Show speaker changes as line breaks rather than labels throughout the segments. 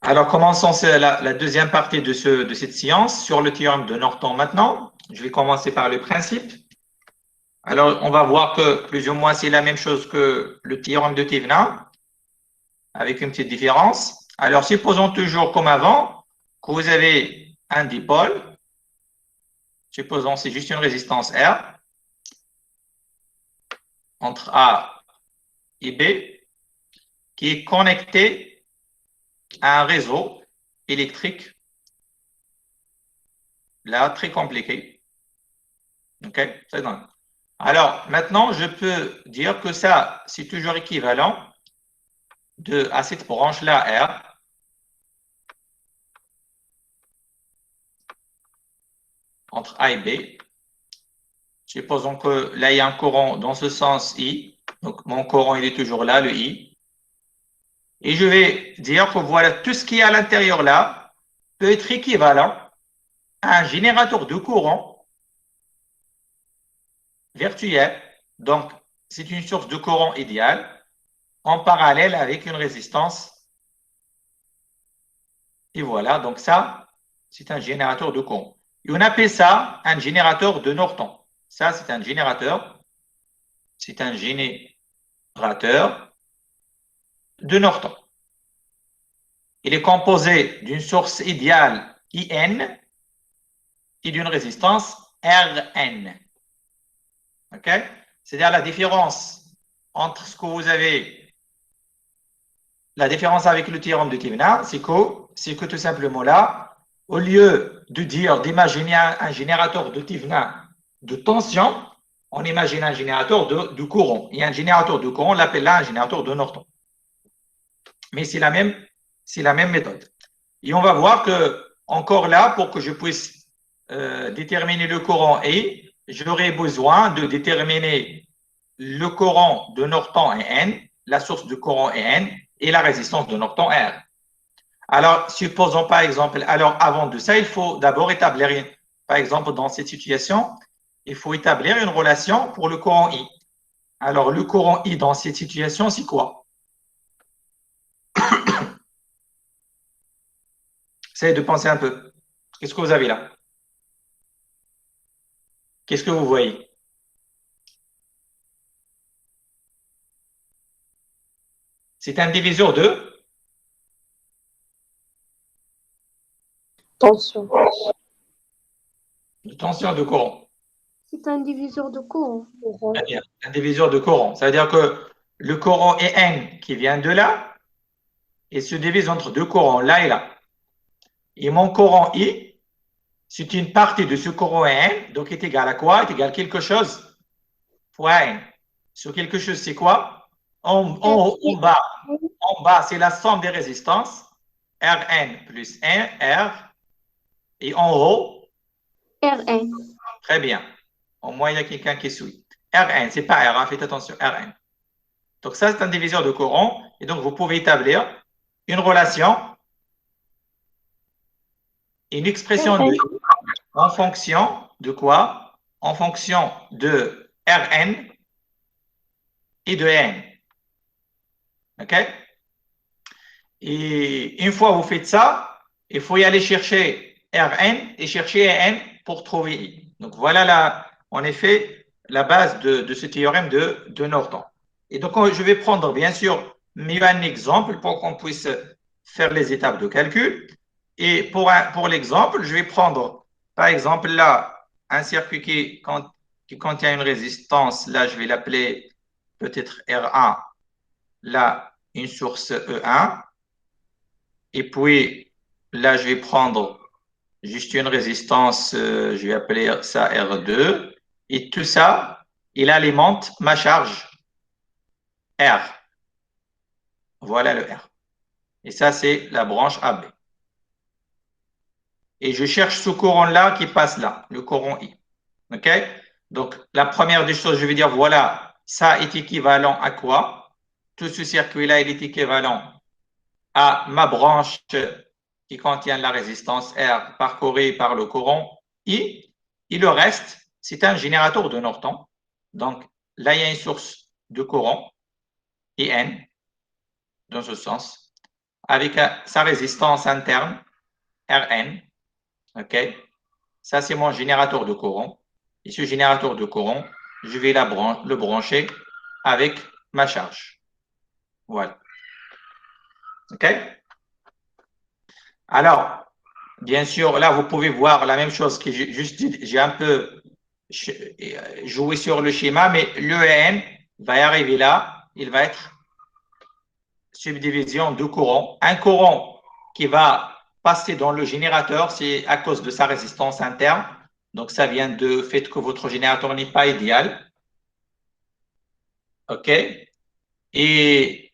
Alors, commençons la deuxième partie de cette séance sur le théorème de Norton maintenant. Je vais commencer par le principe. Alors, on va voir que plus ou moins c'est la même chose que le théorème de Thevenin, avec une petite différence. Alors, supposons toujours comme avant que vous avez un dipôle. Supposons c'est juste une résistance R entre A et B qui est connecté à un réseau électrique, là, très compliqué. OK? C'est dingue. Alors, maintenant, je peux dire que ça, c'est toujours équivalent à cette branche-là, R, entre A et B. Supposons que là, il y a un courant dans ce sens I. Donc, mon courant, il est toujours là, le I. Et je vais dire que voilà, tout ce qui est à l'intérieur là peut être équivalent à un générateur de courant virtuel. Donc, c'est une source de courant idéale en parallèle avec une résistance. Et voilà, donc ça, c'est un générateur de courant. Et on appelle ça un générateur de Norton. Ça, c'est un générateur. C'est un générateur de Norton. Il est composé d'une source idéale IN et d'une résistance RN. OK? C'est-à-dire la différence entre ce que vous avez, la différence avec le théorème de Thevenin, c'est que tout simplement là, au lieu de dire, d'imaginer un générateur de Thevenin de tension, on imagine un générateur de courant. Et un générateur de courant, on l'appelle là un générateur de Norton. Mais c'est la même méthode. Et on va voir que, encore là, pour que je puisse déterminer le courant E, j'aurai besoin de déterminer le courant de Norton est N, la source de courant est N, et la résistance de Norton R. Alors, supposons par exemple, alors avant de ça, il faut d'abord établir, par exemple, dans cette situation, il faut établir une relation pour le courant I. Alors, le courant I dans cette situation, c'est quoi? Essayez de penser un peu. Qu'est-ce que vous avez là? Qu'est-ce que vous voyez? C'est un diviseur de
tension.
De tension de courant.
C'est un diviseur de courant.
Très bien. Un diviseur de courant. Ça veut dire que le courant est N qui vient de là et se divise entre deux courants, là et là. Et mon courant I, c'est une partie de ce courant N, donc est égal à quoi? Est égal à quelque chose fois N. Sur quelque chose, c'est quoi? En bas, c'est la somme des résistances, Rn plus 1, R, et en haut,
Rn.
très bien. Au moins, il y a quelqu'un qui suit. Rn, c'est pas R, hein, faites attention, Rn. Donc ça, c'est un diviseur de courant, et donc vous pouvez établir une relation, une expression de en fonction de quoi? En fonction de Rn et de N. OK? Et une fois que vous faites ça, il faut y aller chercher Rn et chercher N pour trouver I. Donc voilà, en effet, la base de ce théorème de Norton. Et donc, je vais prendre, bien sûr, un exemple pour qu'on puisse faire les étapes de calcul. Et pour l'exemple, je vais prendre, par exemple, là, un circuit qui contient une résistance. Là, je vais l'appeler peut-être R1. Là, une source E1. Et puis, là, je vais prendre juste une résistance, je vais appeler ça R2. Et tout ça, il alimente ma charge R. Voilà le R. Et ça, c'est la branche AB. Et je cherche ce courant-là qui passe là, le courant I. OK? Donc, la première des choses, je vais dire, voilà, ça est équivalent à quoi? Tout ce circuit-là, il est équivalent à ma branche qui contient la résistance R parcourue par le courant I. Et le reste, c'est un générateur de Norton. Donc, là, il y a une source de courant, IN, dans ce sens, avec sa résistance interne, Rn. OK? Ça, c'est mon générateur de courant. Et ce générateur de courant, je vais le brancher avec ma charge. Voilà. OK? Alors, bien sûr, là, vous pouvez voir la même chose que j'ai un peu joué sur le schéma, mais l'EN va y arriver là. Il va être subdivision de courant. Un courant qui va passer dans le générateur, c'est à cause de sa résistance interne. Donc, ça vient du fait que votre générateur n'est pas idéal. OK? Et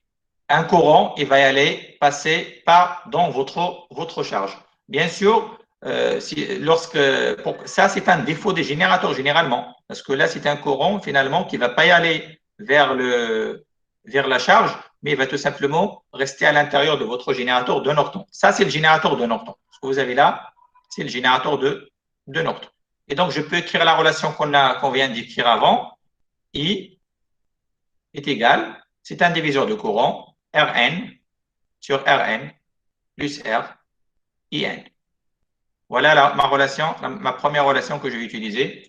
un courant, il va y aller passer dans votre charge. Bien sûr, ça, c'est un défaut des générateurs généralement. Parce que là, c'est un courant finalement qui ne va pas y aller vers la charge, mais il va tout simplement rester à l'intérieur de votre générateur de Norton. Ça, c'est le générateur de Norton. Ce que vous avez là, c'est le générateur de Norton. Et donc, je peux écrire la relation qu'on vient d'écrire avant. I est égal, c'est un diviseur de courant, Rn sur Rn plus R, IN. Voilà ma première relation que je vais utiliser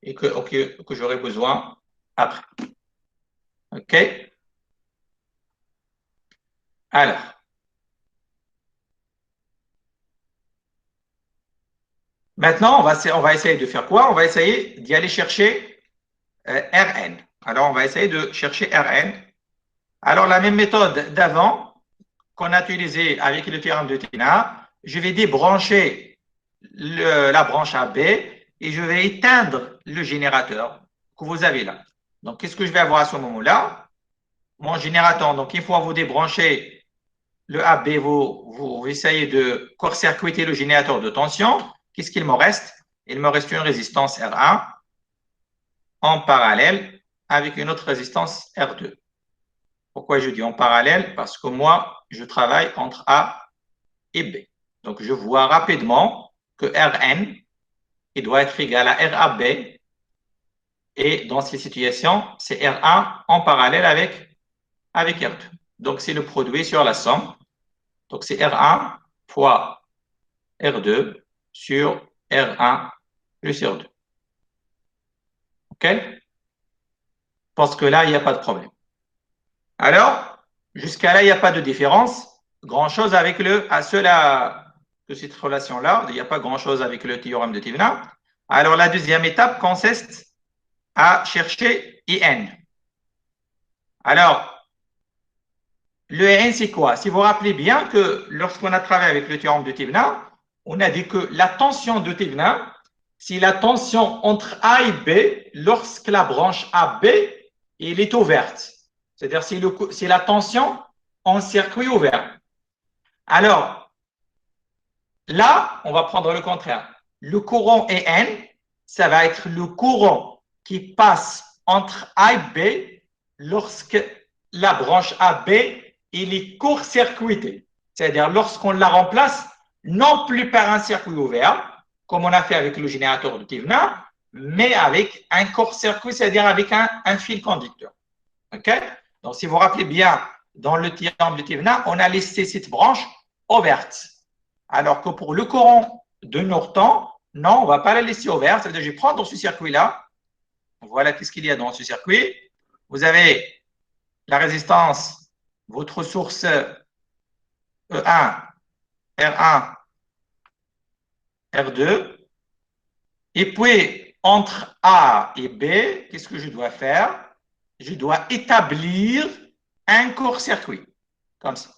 et que j'aurai besoin après. OK? Alors, maintenant, on va essayer de faire quoi? On va essayer d'y aller chercher Rn. Alors, on va essayer de chercher Rn. Alors, la même méthode d'avant qu'on a utilisée avec le théorème de Tina, je vais débrancher la branche AB et je vais éteindre le générateur que vous avez là. Donc, qu'est-ce que je vais avoir à ce moment-là? Mon générateur, donc une fois vous débranchez le AB, vous essayez de court-circuiter le générateur de tension. Qu'est-ce qu'il me reste? Il me reste une résistance R1 en parallèle avec une autre résistance R2. Pourquoi je dis en parallèle? Parce que moi, je travaille entre A et B. Donc, je vois rapidement que Rn il doit être égal à RAB. Et dans ces situations, c'est R1 en parallèle avec R2. Donc, c'est le produit sur la somme. Donc, c'est R1 fois R2 sur R1 plus R2. OK? Parce que là, il n'y a pas de problème. Alors, jusqu'à là, il n'y a pas de différence. Grand-chose avec de cette relation-là. Il n'y a pas grand-chose avec le théorème de Thévenin. Alors, la deuxième étape consiste à chercher IN. Alors, le IN, c'est quoi? Si vous vous rappelez bien que lorsqu'on a travaillé avec le théorème de Thévenin, on a dit que la tension de Thévenin, c'est la tension entre A et B lorsque la branche AB elle est ouverte. C'est-à-dire c'est la tension en circuit ouvert. Alors, là, on va prendre le contraire. Le courant EN, ça va être le courant qui passe entre A et B lorsque la branche AB est court-circuitée. C'est-à-dire lorsqu'on la remplace, non plus par un circuit ouvert, comme on a fait avec le générateur de Thévenin, mais avec un court-circuit, c'est-à-dire avec un fil conducteur. OK? Donc, si vous vous rappelez bien, dans le théorème de Thévenin, on a laissé cette branche ouverte. Alors que pour le courant de Norton, non, on ne va pas la laisser ouverte. C'est-à-dire, je vais prendre ce circuit-là. Voilà qu'est-ce qu'il y a dans ce circuit. Vous avez la résistance, votre source E1, R1, R2. Et puis, entre A et B, qu'est-ce que je dois faire? Je dois établir un court-circuit, comme ça.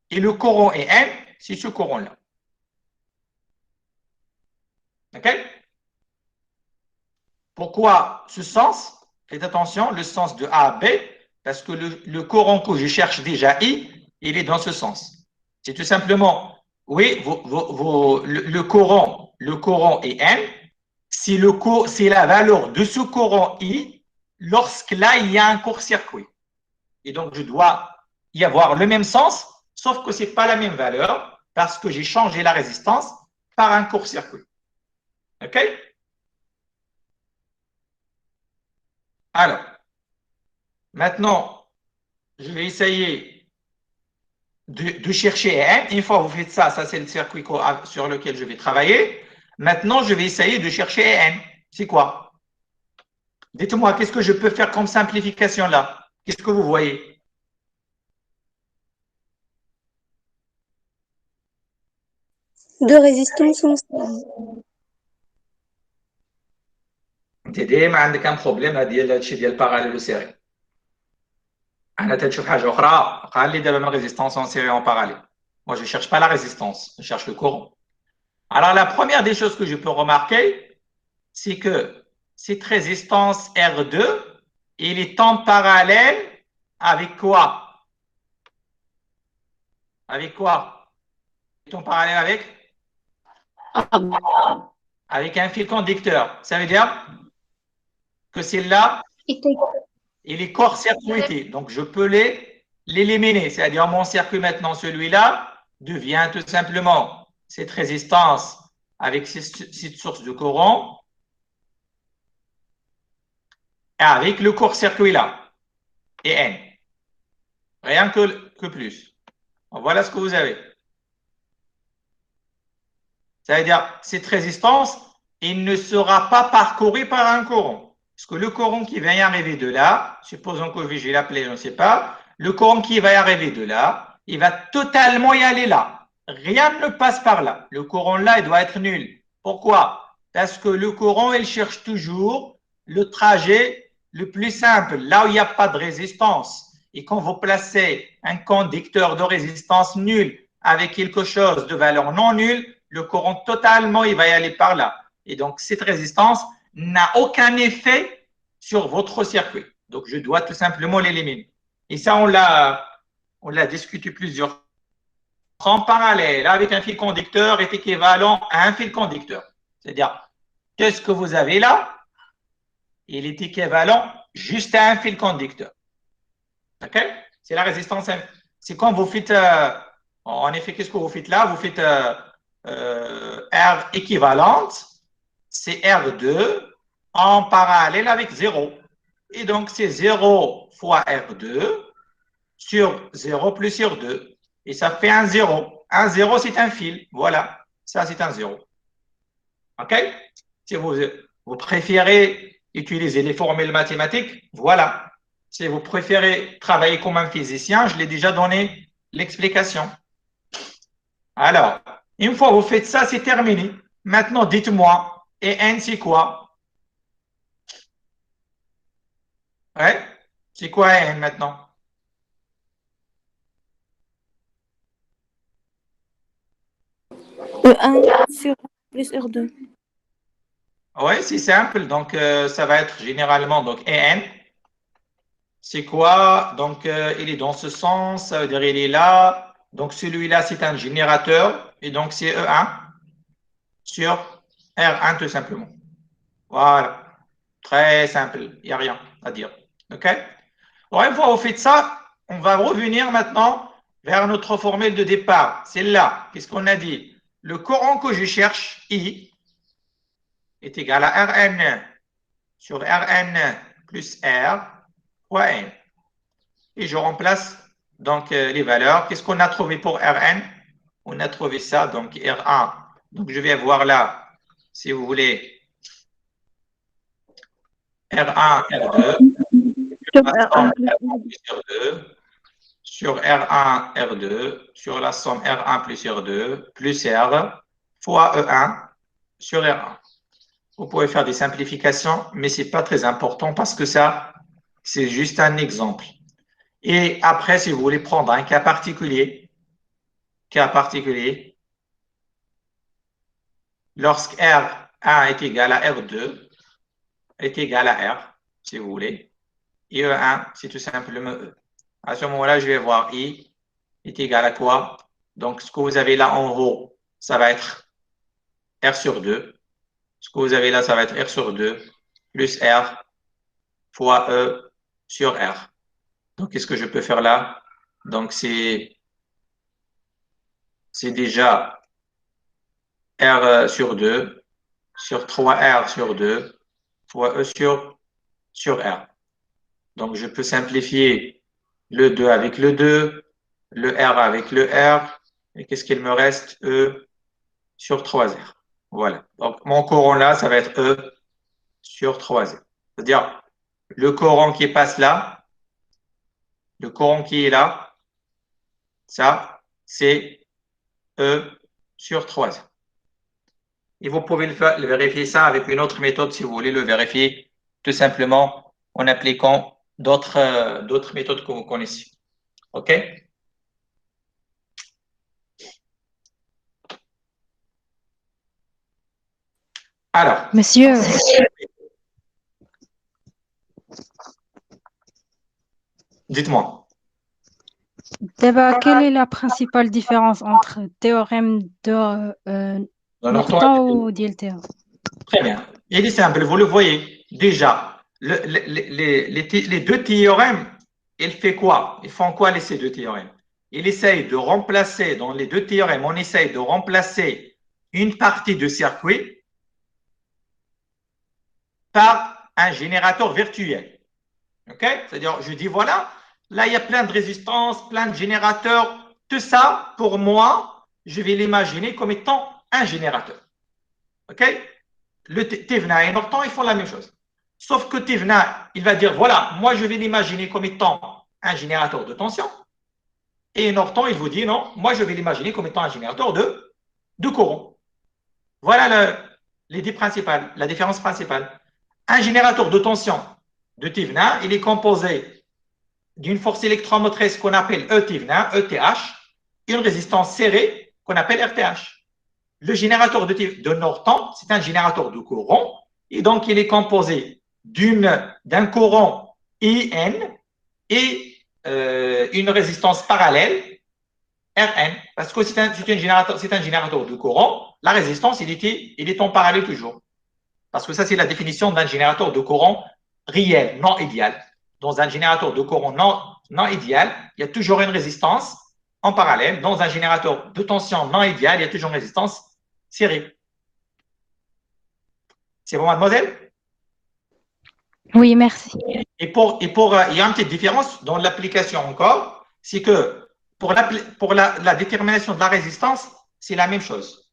Et le courant EN, c'est ce courant-là. OK? Pourquoi ce sens? Faites attention, le sens de A à B, parce que le courant que je cherche déjà I, il est dans ce sens. C'est tout simplement, oui, le courant est N, c'est la valeur de ce courant I lorsque là, il y a un court-circuit. Et donc, je dois y avoir le même sens, sauf que ce n'est pas la même valeur, parce que j'ai changé la résistance par un court-circuit. OK? Alors, Maintenant, je vais essayer de chercher n. Une fois que vous faites ça, ça c'est le circuit sur lequel je vais travailler. Maintenant, je vais essayer de chercher n. C'est quoi? Dites-moi, qu'est-ce que je peux faire comme simplification là? Qu'est-ce que vous voyez?
Deux résistances ensemble.
انت ديما عندك ان بروبليم ديال هادشي ديال باراليل سيري. انا تنشوف حاجه اخرى قال لي دابا من ريزيستانس en série en parallèle. Moi, je ne cherche pas la résistance, je cherche le courant. Alors, la première des choses que je peux remarquer, c'est que cette résistance R2, il est en parallèle avec quoi? Avec quoi? Il est en parallèle avec? Avec un fil conducteur. Ça veut dire que celle-là, il est court-circuité. Donc, je peux l'éliminer. C'est-à-dire, mon circuit maintenant, celui-là, devient tout simplement cette résistance avec cette source de courant avec le court-circuit-là et N. Rien que plus. Voilà ce que vous avez. Ça veut dire, cette résistance, il ne sera pas parcouru par un courant. Parce que le courant qui va y arriver de là, supposons que je vais l'appeler, je ne sais pas, le courant qui va y arriver de là, il va totalement y aller là. Rien ne passe par là. Le courant là, il doit être nul. Pourquoi? Parce que le courant, il cherche toujours le trajet le plus simple, là où il n'y a pas de résistance. Et quand vous placez un conducteur de résistance nulle avec quelque chose de valeur non nulle, le courant totalement, il va y aller par là. Et donc, cette résistance n'a aucun effet sur votre circuit. Donc, je dois tout simplement l'éliminer. Et ça, on l'a discuté plusieurs fois. En parallèle avec un fil conducteur est équivalent à un fil conducteur. C'est-à-dire, qu'est-ce que vous avez là? Il est équivalent juste à un fil conducteur. OK? C'est la résistance. C'est quand vous faites, en effet, qu'est-ce que vous faites là? Vous faites R équivalente, c'est R2 en parallèle avec 0. Et donc, c'est 0 fois R2 sur 0 plus sur 2. Et ça fait un 0. Un 0, c'est un fil. Voilà. Ça, c'est un 0. OK? Si vous préférez utiliser les formules mathématiques, voilà. Si vous préférez travailler comme un physicien, je l'ai déjà donné l'explication. Alors, une fois que vous faites ça, c'est terminé. Maintenant, dites-moi, et N, c'est quoi? Ouais? C'est quoi N maintenant?
E1 sur plus R2.
Oui, c'est simple. Donc, ça va être généralement donc EN. C'est quoi? Donc, il est dans ce sens. Ça veut dire il est là. Donc, celui-là, c'est un générateur. Et donc, c'est E1 sur R1 tout simplement. Voilà. Très simple. Il n'y a rien à dire. OK? Alors, une fois que vous faites ça, on va revenir maintenant vers notre formule de départ. Celle-là. Qu'est-ce qu'on a dit? Le courant que je cherche, I, est égal à Rn sur Rn plus R fois N. Et je remplace donc les valeurs. Qu'est-ce qu'on a trouvé pour Rn? On a trouvé ça, donc R1. Donc je vais avoir là, si vous voulez, R1, R2,
Sur
la somme
R1 plus
R1 plus R2, sur R1, R2, sur la somme R1 plus R2, plus R, fois E1 sur R1. Vous pouvez faire des simplifications, mais ce n'est pas très important parce que ça, c'est juste un exemple. Et après, si vous voulez prendre un cas particulier, lorsque R1 est égal à R2, est égal à R, si vous voulez, et E1, c'est tout simplement E. À ce moment-là, je vais voir I est égal à quoi? Donc, ce que vous avez là en haut, ça va être R sur 2. Ce que vous avez là, ça va être R sur 2 plus R fois E sur R. Donc, qu'est-ce que je peux faire là? Donc, c'est déjà R sur 2 sur 3R sur 2 fois E sur R. Donc, je peux simplifier le 2 avec le 2, le R avec le R. Et qu'est-ce qu'il me reste? E sur 3R. Voilà. Donc, mon courant là, ça va être E sur 3R. C'est-à-dire, le courant qui passe là, le courant qui est là, ça, c'est E sur 3R. Et vous pouvez le vérifier ça avec une autre méthode si vous voulez le vérifier, tout simplement en appliquant d'autres méthodes que vous connaissez. OK? Alors,
Monsieur,
dites-moi.
d'abord, quelle est la principale différence entre théorème de Norton ou d'Ilter?
Très bien. Il est simple, vous le voyez. Déjà, les deux théorèmes, ils font quoi? Ils font quoi, ces deux théorèmes? Ils essayent de remplacer, dans les deux théorèmes, on essaye de remplacer une partie du circuit par un générateur virtuel. OK? C'est-à-dire, je dis, voilà, là, il y a plein de résistances, plein de générateurs. Tout ça, pour moi, je vais l'imaginer comme étant un générateur. OK? Le Thévenin et Norton, ils font la même chose. Sauf que Thévenin, il va dire, voilà, moi, je vais l'imaginer comme étant un générateur de tension. Et Norton, il vous dit, non, moi, je vais l'imaginer comme étant un générateur de courant. Voilà l'idée principale, la différence principale. Un générateur de tension de Thévenin, il est composé d'une force électromotrice qu'on appelle E-Thévenin, ETH, et une résistance serrée qu'on appelle RTH. Le générateur de Norton, c'est un générateur de courant, et donc il est composé d'un courant IN et une résistance parallèle RN, parce que c'est un générateur de courant, la résistance, il est en parallèle toujours. Parce que ça, c'est la définition d'un générateur de courant réel, non idéal. Dans un générateur de courant non idéal, il y a toujours une résistance en parallèle. Dans un générateur de tension non idéal, il y a toujours une résistance série. C'est bon, mademoiselle?
Oui, merci.
Il y a une petite différence dans l'application encore, c'est que pour la détermination de la résistance, c'est la même chose.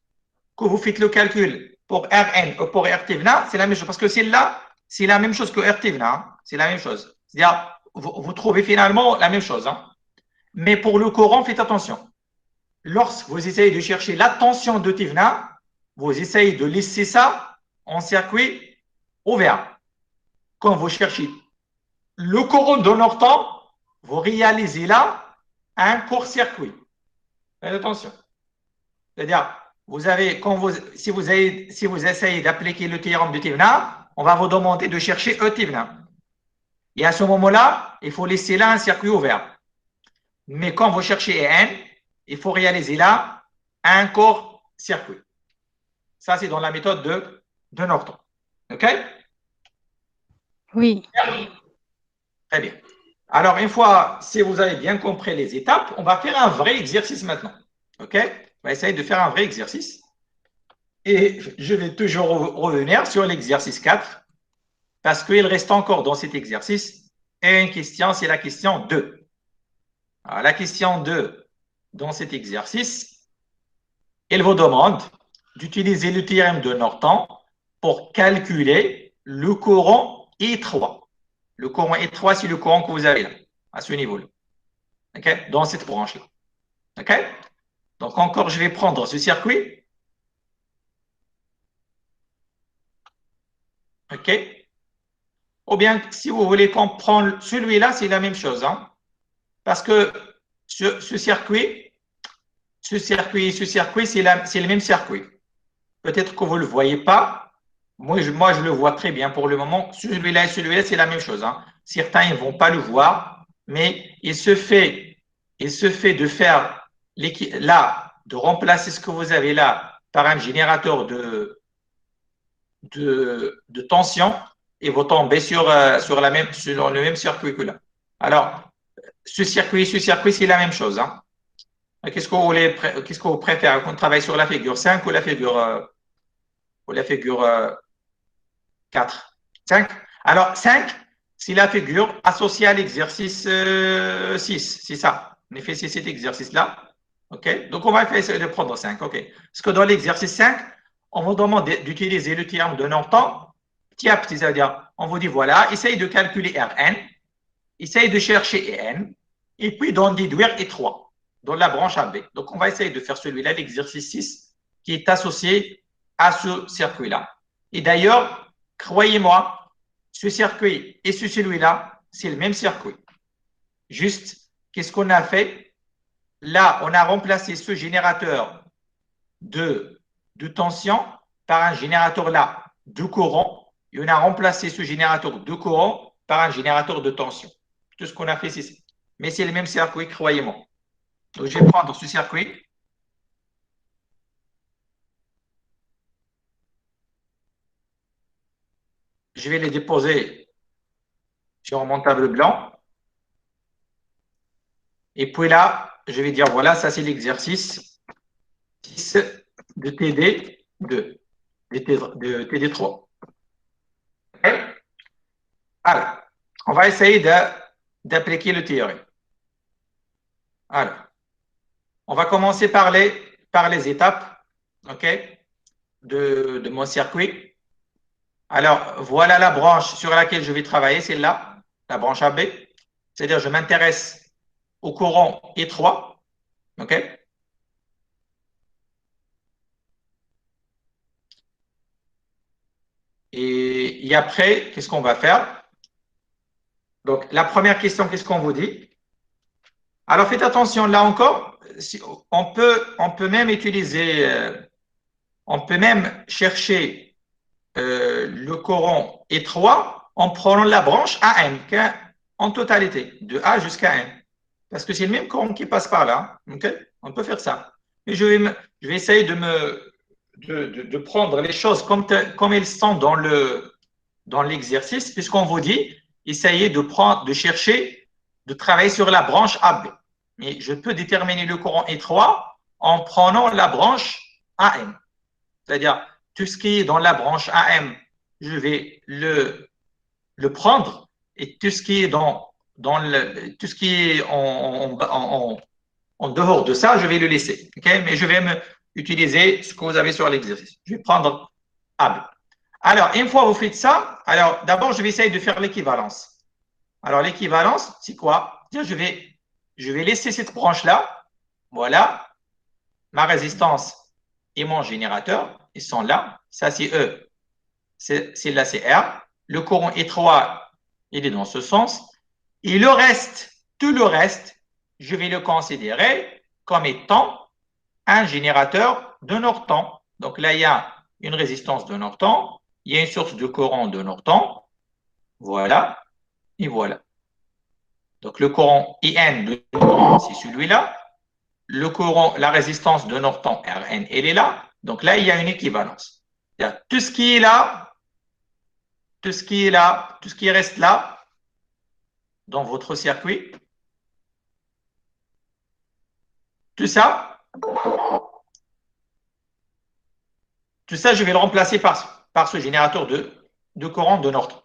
Que vous faites le calcul pour Rn ou pour Rtvenin, c'est la même chose. Parce que celle-là, c'est la même chose que Rtvenin. C'est la même chose. C'est-à-dire, vous trouvez finalement la même chose. Hein. Mais pour le courant, faites attention. Lorsque vous essayez de chercher la tension de Thévenin, vous essayez de laisser ça en circuit ouvert. Quand vous cherchez le courant de Norton, vous réalisez là un court-circuit. Faites attention. C'est-à-dire, si vous essayez d'appliquer le théorème de Thévenin, on va vous demander de chercher E Thévenin. Et à ce moment-là, il faut laisser là un circuit ouvert. Mais quand vous cherchez EN, il faut réaliser là un court-circuit. Ça, c'est dans la méthode de Norton. OK?
Oui.
Très bien. Alors, une fois, si vous avez bien compris les étapes, on va faire un vrai exercice maintenant. OK? On va essayer de faire un vrai exercice. Et je vais toujours revenir sur l'exercice 4 parce qu'il reste encore dans cet exercice une question, c'est la question 2. Alors, la question 2 dans cet exercice, elle vous demande d'utiliser le théorème de Norton pour calculer le courant étroit. Le courant étroit, c'est le courant que vous avez là, à ce niveau-là. Okay? Dans cette branche-là. OK? Donc, encore, je vais prendre ce circuit. OK? Ou bien, si vous voulez comprendre celui-là, c'est la même chose. Hein? Parce que ce circuit, c'est le même circuit. Peut-être que vous ne le voyez pas. Moi, je le vois très bien pour le moment. Celui-là et celui-là, c'est la même chose. Hein? Certains ne vont pas le voir, mais il se fait de faire là, de remplacer ce que vous avez là par un générateur de tension et vous tombez sur le même circuit que là. Alors, ce circuit, c'est la même chose. Hein. Qu'est-ce que vous préférez qu'on travaille sur la figure 5 ou la figure 4? 5. Alors, 5, c'est la figure associée à l'exercice 6. C'est ça. En effet, c'est cet exercice-là. OK? Donc, on va essayer de prendre 5. OK? Parce que dans l'exercice 5, on vous demande d'utiliser le théorème de Norton petit à petit. C'est-à-dire, on vous dit, voilà, essaye de calculer Rn, essaye de chercher En, et puis d'en déduire E3 dans la branche AB. Donc, on va essayer de faire celui-là, l'exercice 6, qui est associé à ce circuit-là. Et d'ailleurs, croyez-moi, ce circuit et celui-là, c'est le même circuit. Juste, qu'est-ce qu'on a fait? Là, on a remplacé ce générateur de tension par un générateur là de courant, et on a remplacé ce générateur de courant par un générateur de tension. Tout ce qu'on a fait, c'est ça. Mais c'est le même circuit, croyez-moi. Donc, je vais prendre ce circuit. Je vais les déposer sur mon tableau blanc. Et puis là, je vais dire, voilà, ça c'est l'exercice 6 de TD2, de TD3. Okay? Alors, on va essayer d'appliquer le théorème. Alors, on va commencer par les étapes, okay, de mon circuit. Alors, voilà la branche sur laquelle je vais travailler, c'est là, la branche AB. C'est-à-dire, je m'intéresse au courant étroit. OK? Et après, qu'est-ce qu'on va faire? Donc, la première question, qu'est-ce qu'on vous dit? Alors, faites attention, là encore, on peut même utiliser, on peut même chercher le courant étroit en prenant la branche AM en totalité, de A jusqu'à N. Parce que c'est le même courant qui passe par là. Okay? On peut faire ça. Mais je vais essayer de prendre les choses comme elles sont dans l'exercice, puisqu'on vous dit, essayez de chercher, de travailler sur la branche AB. Mais je peux déterminer le courant étroit en prenant la branche AM. C'est-à-dire, tout ce qui est dans la branche AM, je vais le prendre, et tout ce qui est tout ce qui est en dehors de ça, je vais le laisser. Okay? Mais je vais utiliser ce que vous avez sur l'exercice. Je vais prendre AB. Alors, une fois que vous faites ça, alors d'abord, je vais essayer de faire l'équivalence. Alors, l'équivalence, c'est quoi? Je vais laisser cette branche-là. Voilà. Ma résistance et mon générateur, ils sont là. Ça, c'est E. C'est là, c'est R. Le courant étroit, il est dans ce sens. Et le reste, tout le reste, je vais le considérer comme étant un générateur de Norton. Donc là, il y a une résistance de Norton, il y a une source de courant de Norton. Voilà, et voilà. Donc le courant IN de Norton, c'est celui-là. Le courant, la résistance de Norton, Rn, elle est là. Donc là, il y a une équivalence. Tout ce qui est là, tout ce qui est là, tout ce qui reste là, dans votre circuit, tout ça, je vais le remplacer par ce générateur de courant de Norton.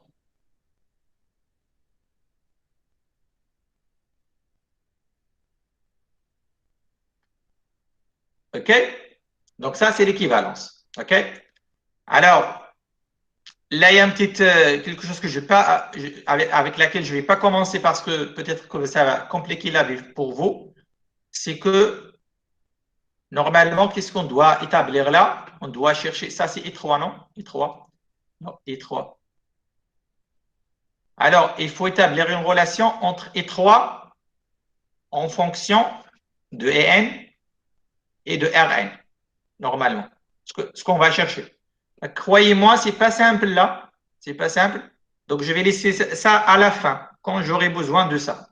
OK? Donc ça, c'est l'équivalence. OK? Alors, là, il y a quelque chose que je pas, avec laquelle je ne vais pas commencer parce que peut-être que ça va compliquer la vie pour vous. C'est que, normalement, qu'est-ce qu'on doit établir là? On doit chercher, ça c'est étroit, non? Étroit. Non, étroit. Alors, il faut établir une relation entre étroit en fonction de EN et de Rn, normalement. Ce qu'on va chercher. Croyez-moi, c'est pas simple là. C'est pas simple. Donc, je vais laisser ça à la fin, quand j'aurai besoin de ça.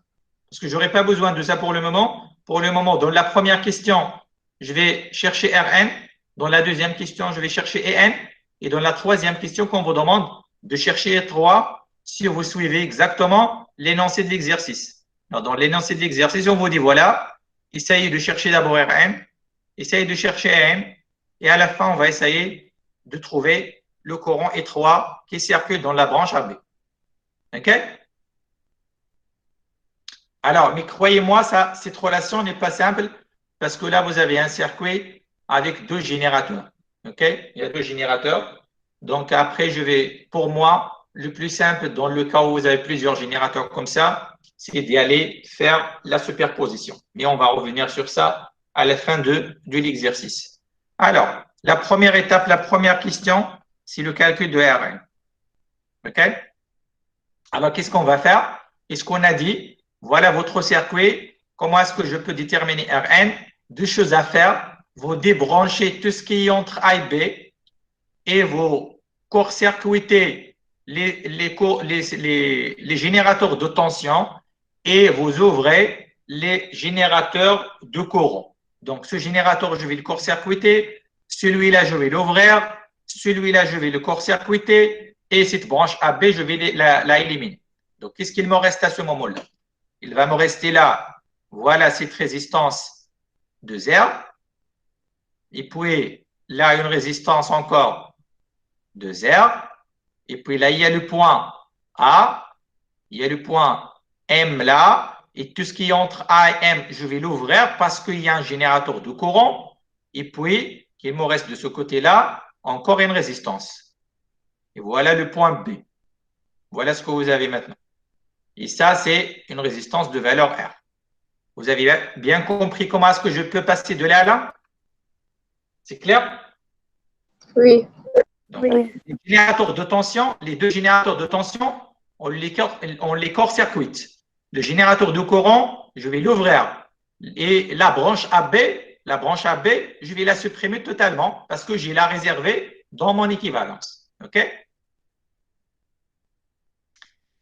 Parce que je n'aurai pas besoin de ça pour le moment. Pour le moment, dans la première question, je vais chercher Rn. Dans la deuxième question, je vais chercher En. Et dans la troisième question, qu'on vous demande de chercher E3 si vous suivez exactement l'énoncé de l'exercice. Dans l'énoncé de l'exercice, on vous dit, voilà, essayez de chercher d'abord Rn, essayez de chercher En, et à la fin, on va essayer de trouver le courant étroit qui circule dans la branche AB. OK? Alors, mais croyez-moi, cette relation n'est pas simple parce que là, vous avez un circuit avec deux générateurs. OK? Il y a deux générateurs. Donc, après, pour moi, le plus simple, dans le cas où vous avez plusieurs générateurs comme ça, c'est d'y aller faire la superposition. Mais on va revenir sur ça à la fin de l'exercice. Alors, la première étape, la première question, c'est le calcul de Rn. OK? Alors, qu'est-ce qu'on va faire? Qu'est-ce qu'on a dit? Voilà votre circuit. Comment est-ce que je peux déterminer Rn? Deux choses à faire. Vous débranchez tout ce qui est entre A et B et vous court-circuitez les générateurs de tension et vous ouvrez les générateurs de courant. Donc, ce générateur, je vais le court-circuiter. Celui-là, je vais l'ouvrir. Celui-là, je vais le court-circuiter. Et cette branche AB, je vais la éliminer. Donc, qu'est-ce qu'il me reste à ce moment-là? Il va me rester là, voilà cette résistance de R. Et puis, là, une résistance encore de R. Et puis là, il y a le point A. Il y a le point M là. Et tout ce qui est entre A et M, je vais l'ouvrir parce qu'il y a un générateur de courant. Et puis, il me reste de ce côté-là encore une résistance. Et voilà le point B. Voilà ce que vous avez maintenant. Et ça, c'est une résistance de valeur R. Vous avez bien compris comment est-ce que je peux passer de là à là? C'est clair?
Oui.
Donc, les générateurs de tension, les deux générateurs de tension, on les court-circuite. Le générateur de courant, je vais l'ouvrir. Et la branche AB, je vais la supprimer totalement parce que j'ai la réservée dans mon équivalence. OK?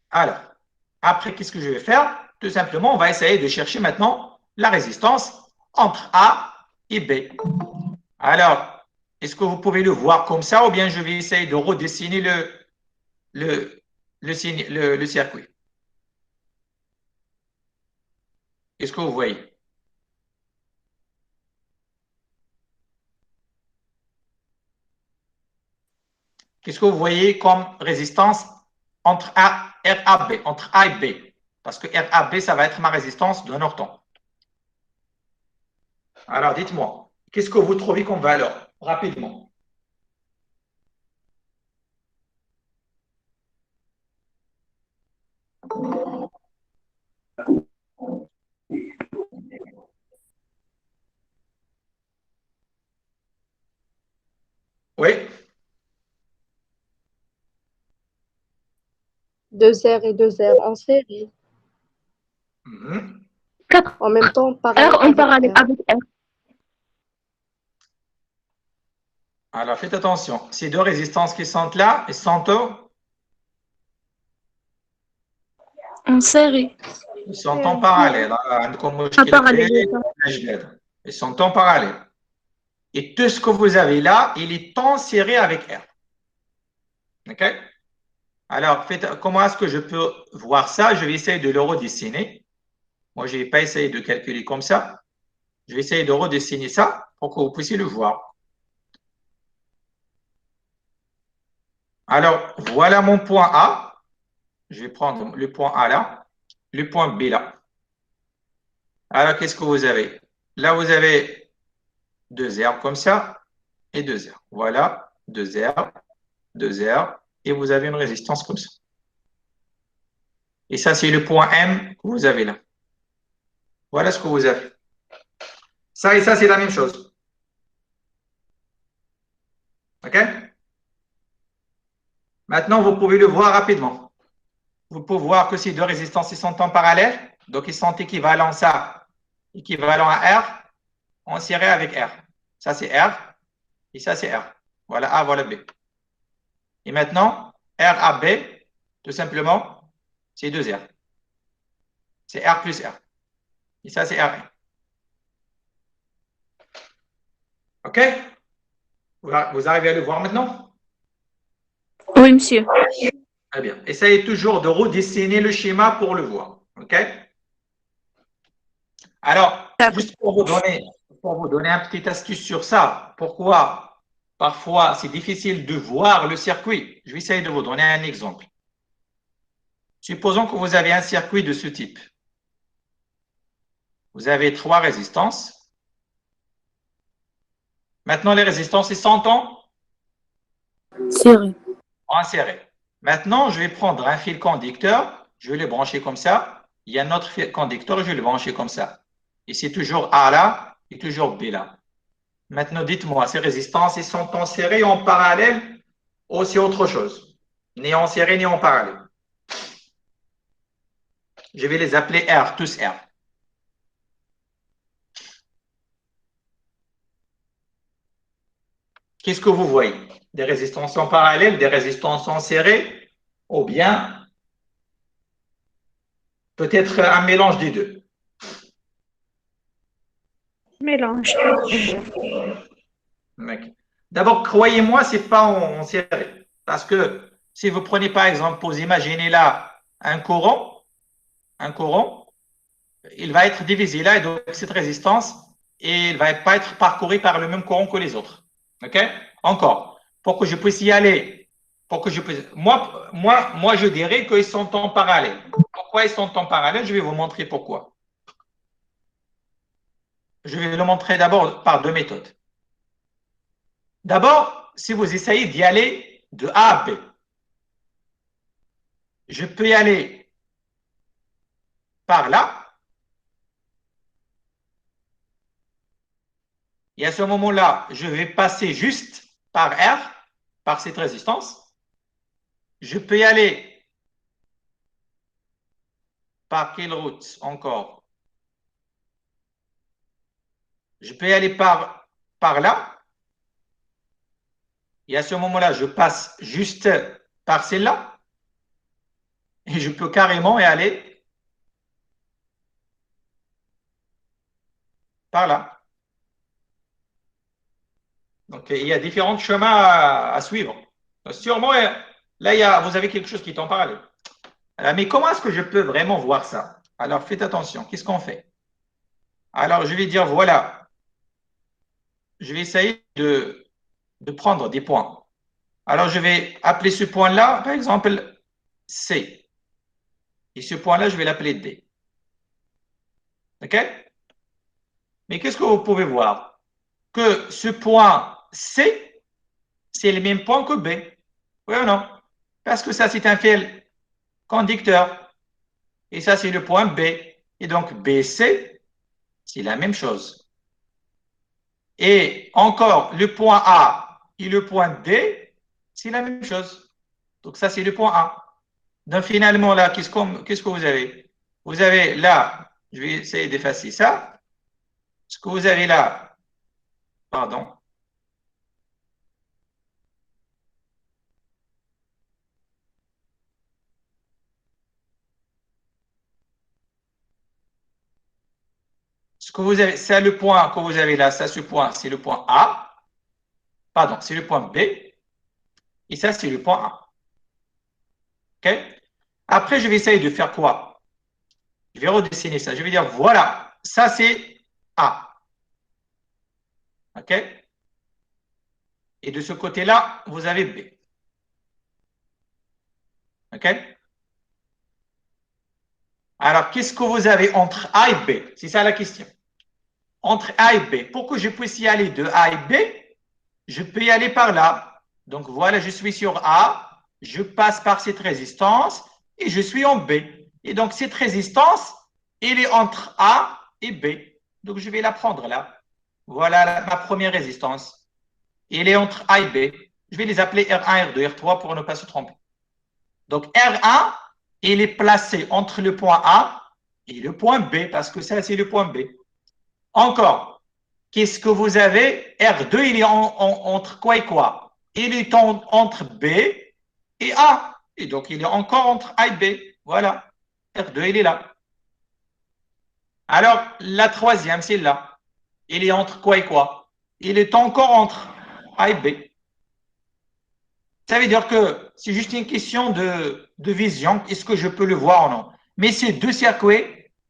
Alors, après, qu'est-ce que je vais faire? Tout simplement, on va essayer de chercher maintenant la résistance entre A et B. Alors, est-ce que vous pouvez le voir comme ça ou bien je vais essayer de redessiner le circuit? Est-ce que vous voyez? Qu'est-ce que vous voyez comme résistance entre RAB, entre A et B? Parce que RAB, ça va être ma résistance de Norton. Alors, dites-moi, qu'est-ce que vous trouvez comme valeur? Rapidement. Oui?
2R et 2R en série. En même temps,
R en parallèle avec R.
Alors, faites attention. Ces deux résistances qui sont là, elles sont
En série.
ils sont en parallèle. Ils sont en parallèle. Et tout ce que vous avez là, il est en série avec R. OK? Alors, comment est-ce que je peux voir ça? Je vais essayer de le redessiner. Moi, je ne vais pas essayer de calculer comme ça. Je vais essayer de redessiner ça pour que vous puissiez le voir. Alors, voilà mon point A. Je vais prendre le point A là, le point B là. Alors, qu'est-ce que vous avez? Là, vous avez deux R comme ça et deux R. Voilà, deux R, et vous avez une résistance comme ça. Et ça, c'est le point M que vous avez là. Voilà ce que vous avez. Ça et ça, c'est la même chose. OK? Maintenant, vous pouvez le voir rapidement. Vous pouvez voir que ces deux résistances ils sont en parallèle. Donc, ils sont équivalents à ça, équivalents à R, en série avec R. Ça, c'est R. Et ça, c'est R. Voilà A, voilà B. Et maintenant, RAB, tout simplement, c'est 2R. C'est R plus R. Et ça, c'est R1. OK? Vous arrivez à le voir maintenant?
Oui, monsieur.
Très bien. Essayez toujours de redessiner le schéma pour le voir. OK? Alors, juste pour vous donner un petit astuce sur ça, pourquoi parfois c'est difficile de voir le circuit, je vais essayer de vous donner un exemple. Supposons que vous avez un circuit de ce type. vous avez 3 résistances. Maintenant, les résistances, ils sont
Serré.
en série. Maintenant, je vais prendre un fil conducteur, je vais le brancher comme ça. Il y a un autre fil conducteur, je vais le brancher comme ça. Et c'est toujours A là et toujours B là. Maintenant, dites-moi, ces résistances, ils sont en série, en parallèle ou c'est autre chose? Ni en série, ni en parallèle. Je vais les appeler R, tous R. Qu'est-ce que vous voyez? Des résistances en parallèle, des résistances en série, ou bien peut-être un mélange des deux.
Mélange.
D'abord, croyez-moi, ce n'est pas en série. Parce que si vous prenez par exemple, vous imaginez là un courant, il va être divisé là, et donc cette résistance, et il ne va pas être parcouru par le même courant que les autres. OK? Encore, pour que je puisse y aller, pour que je puisse. Moi, je dirais qu'ils sont en parallèle. Pourquoi ils sont en parallèle? Je vais vous montrer pourquoi. Je vais le montrer d'abord par 2 méthodes. D'abord, si vous essayez d'y aller de A à B, je peux y aller par là. Et à ce moment-là, je vais passer juste par R, par cette résistance. Je peux y aller par quelle route encore? Je peux y aller par là. Et à ce moment-là, je passe juste par celle-là. Et je peux carrément y aller par là. Donc, il y a différents chemins à suivre. Sûrement, là, vous avez quelque chose qui est en parallèle. Mais comment est-ce que je peux vraiment voir ça? Alors, faites attention. Qu'est-ce qu'on fait? Alors, je vais dire, voilà. Je vais essayer de prendre des points. Alors, je vais appeler ce point-là, par exemple, C. Et ce point-là, je vais l'appeler D. OK? Mais qu'est-ce que vous pouvez voir? Que ce point C, c'est le même point que B. Oui ou non? Parce que ça, c'est un fil conducteur. Et ça, c'est le point B. Et donc, BC, c'est la même chose. Et encore, le point A et le point D, c'est la même chose. Donc, ça, c'est le point A. Donc, finalement, là, qu'est-ce que vous avez? Vous avez là, je vais essayer d'effacer ça. Ce que vous avez là, pardon. Ce que vous avez, c'est le point que vous avez là, ça, ce point, c'est le point A. Pardon, c'est le point B. Et ça, c'est le point A. OK? Après, je vais essayer de faire quoi? Je vais redessiner ça. Je vais dire, voilà, ça, c'est A. OK? Et de ce côté-là, vous avez B. OK? Alors, qu'est-ce que vous avez entre A et B? C'est ça la question. Entre A et B, pour que je puisse y aller de A et B, je peux y aller par là. Donc, voilà, je suis sur A, je passe par cette résistance et je suis en B. Et donc, cette résistance, elle est entre A et B. Donc, je vais la prendre là. Voilà ma première résistance. Elle est entre A et B. Je vais les appeler R1, R2, R3 pour ne pas se tromper. Donc, R1, il est placé entre le point A et le point B, parce que ça, c'est le point B. Encore, qu'est-ce que vous avez? R2, il est entre quoi et quoi? Il est entre B et A. Et donc, il est encore entre A et B. Voilà. R2, il est là. Alors, la troisième, c'est là. Il est entre quoi et quoi? Il est encore entre A et B. Ça veut dire que c'est juste une question de vision. Est-ce que je peux le voir ou non? Mais ces deux circuits,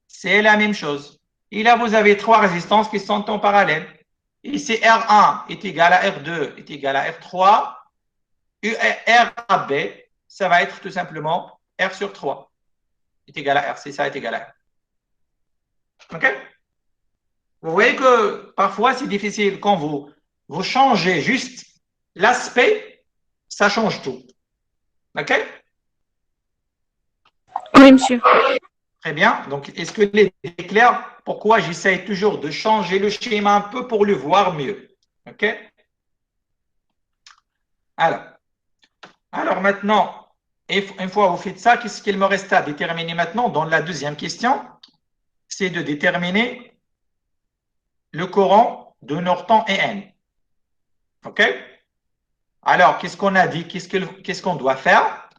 c'est la même chose. Et là, vous avez 3 résistances qui sont en parallèle. Ici, R1 est égal à R2 est égal à R3. Et R à B, ça va être tout simplement R sur 3 est égal à R. C'est ça est égal à R. OK? Vous voyez que parfois, c'est difficile quand vous changez juste l'aspect, ça change tout. OK?
Oui, monsieur.
Très bien. Donc, est-ce que c'est clair pourquoi j'essaye toujours de changer le schéma un peu pour le voir mieux? OK? Alors maintenant, une fois que vous faites ça, qu'est-ce qu'il me reste à déterminer maintenant dans la deuxième question? C'est de déterminer le courant de Norton et N. OK? Alors, qu'est-ce qu'on a dit? Qu'est-ce qu'on doit faire?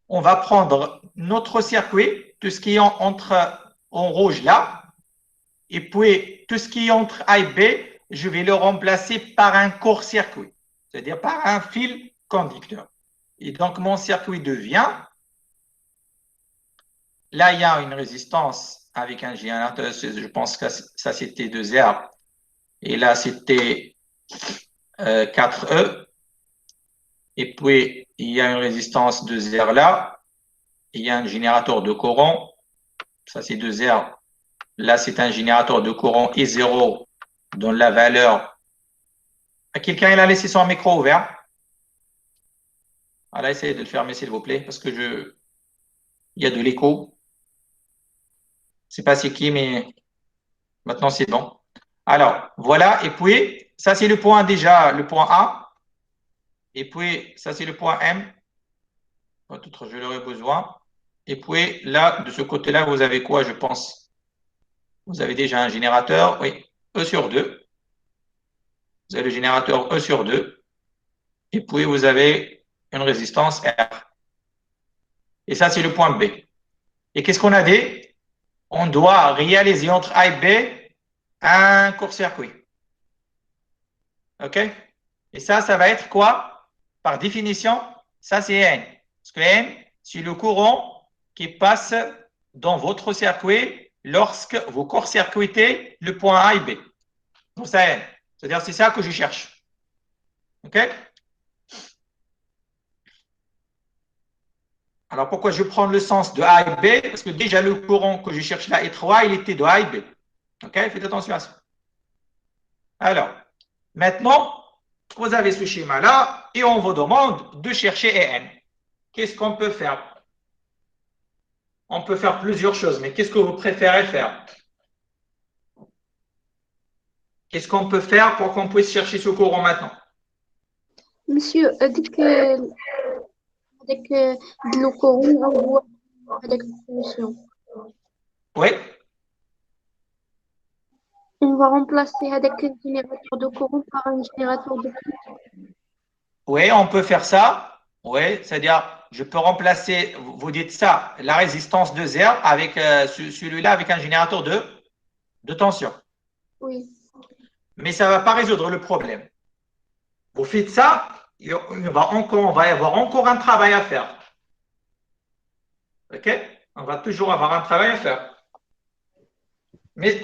On va prendre notre circuit, tout ce qui est en rouge là, et puis tout ce qui est entre A et B, je vais le remplacer par un court-circuit, c'est-à-dire par un fil conducteur. Et donc, mon circuit devient, là, il y a une résistance avec un générateur, je pense que ça c'était 2R, et là c'était 4E, et puis il y a une résistance 2R là, il y a un générateur de courant, ça c'est 2R, là c'est un générateur de courant I0 dont la valeur. Quelqu'un il a laissé son micro ouvert? Alors essayez de le fermer s'il vous plaît, parce que il y a de l'écho. Je ne sais pas c'est qui, mais maintenant c'est bon. Alors voilà, et puis ça c'est le point déjà, le point A. Et puis ça c'est le point M. Peut-être je l'aurai besoin. Et puis là, de ce côté-là, vous avez quoi, je pense? Vous avez déjà un générateur, oui, E sur 2. Vous avez le générateur E sur 2. Et puis vous avez une résistance R. Et ça, c'est le point B. Et qu'est-ce qu'on a dit? On doit réaliser entre A et B un court-circuit. OK? Et ça va être quoi? Par définition, ça c'est N. Parce que N, c'est le courant qui passe dans votre circuit lorsque vous court-circuitez le point A et B. Donc ça N. C'est-à-dire c'est ça que je cherche. OK? Alors pourquoi je prends le sens de A et B? Parce que déjà le courant que je cherche là, E3, il était de A et B. OK? Faites attention à ça. Alors, maintenant, vous avez ce schéma-là et on vous demande de chercher EN. Qu'est-ce qu'on peut faire? On peut faire plusieurs choses, mais qu'est-ce que vous préférez faire? Qu'est-ce qu'on peut faire pour qu'on puisse chercher ce courant maintenant?
Monsieur, avec le courant, on voit avec la solution.
Oui,
On va remplacer avec un générateur de courant par un générateur de
oui, on peut faire ça. Oui, c'est-à-dire, je peux remplacer, vous dites ça, la résistance de zère avec celui-là avec un générateur de tension.
Oui.
Mais ça ne va pas résoudre le problème. Vous faites ça, on va avoir encore un travail à faire. OK? On va toujours avoir un travail à faire. Mais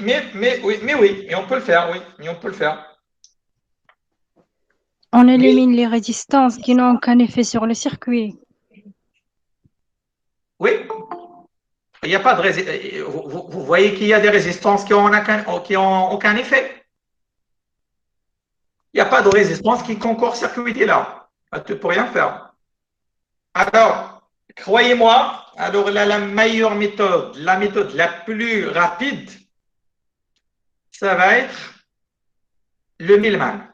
on peut le faire, oui, mais on peut le faire.
On élimine les résistances qui n'ont aucun effet sur le circuit.
Oui, il n'y a pas de vous voyez qu'il y a des résistances qui n'ont aucun effet. Il n'y a pas de résistance qui concourt circuiter là. Tu ne peux rien faire. Alors, croyez-moi, alors là, la meilleure méthode, la méthode la plus rapide, ça va être le Millman.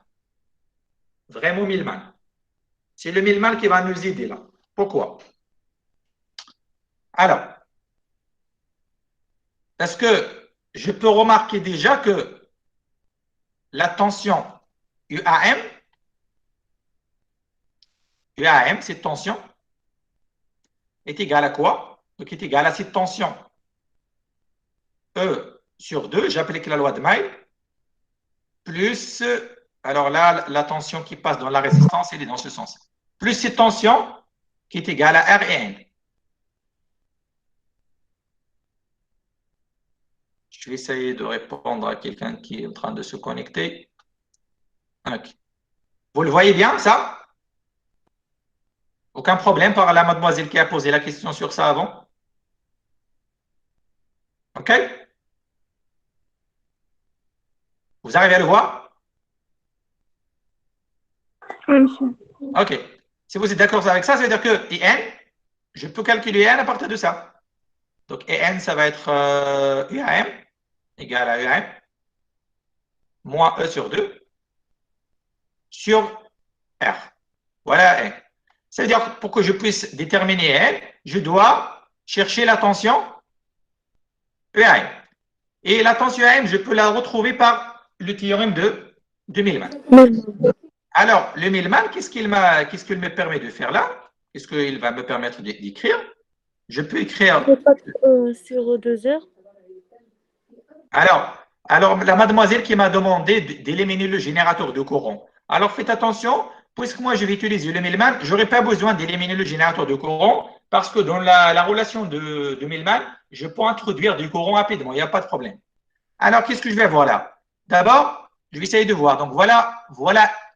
Vraiment Millman. C'est le Millman qui va nous aider là. Pourquoi? Alors, parce que je peux remarquer déjà que la tension UAM, cette tension, est égale à quoi? Donc, est égale à cette tension E sur 2, j'applique la loi de May, plus, alors là, la tension qui passe dans la résistance, elle est dans ce sens. Plus cette tension qui est égale à R et N. Je vais essayer de répondre à quelqu'un qui est en train de se connecter. Okay. Vous le voyez bien, ça? Aucun problème par la mademoiselle qui a posé la question sur ça avant? OK? Vous arrivez à le voir?
Oui, monsieur.
OK. Si vous êtes d'accord avec ça, ça veut dire que IN, je peux calculer IN à partir de ça. Donc, EN, ça va être UAM égale à UAM moins E sur 2 sur R. Voilà N. Ça veut dire que pour que je puisse déterminer N, je dois chercher la tension EAM. Et la tension EAM, je peux la retrouver par le théorème de Millman. Alors, le Millman, qu'est-ce qu'il me permet de faire là? Qu'est-ce qu'il va me permettre d'écrire? Je peux écrire.
Sur 2 heures.
Alors, la mademoiselle qui m'a demandé d'éliminer le générateur de courant. Alors, faites attention, puisque moi, je vais utiliser le Millman, je n'aurai pas besoin d'éliminer le générateur de courant parce que dans la relation de Millman, je peux introduire du courant rapidement, il n'y a pas de problème. Alors, qu'est-ce que je vais voir là? D'abord, je vais essayer de voir. Donc, voilà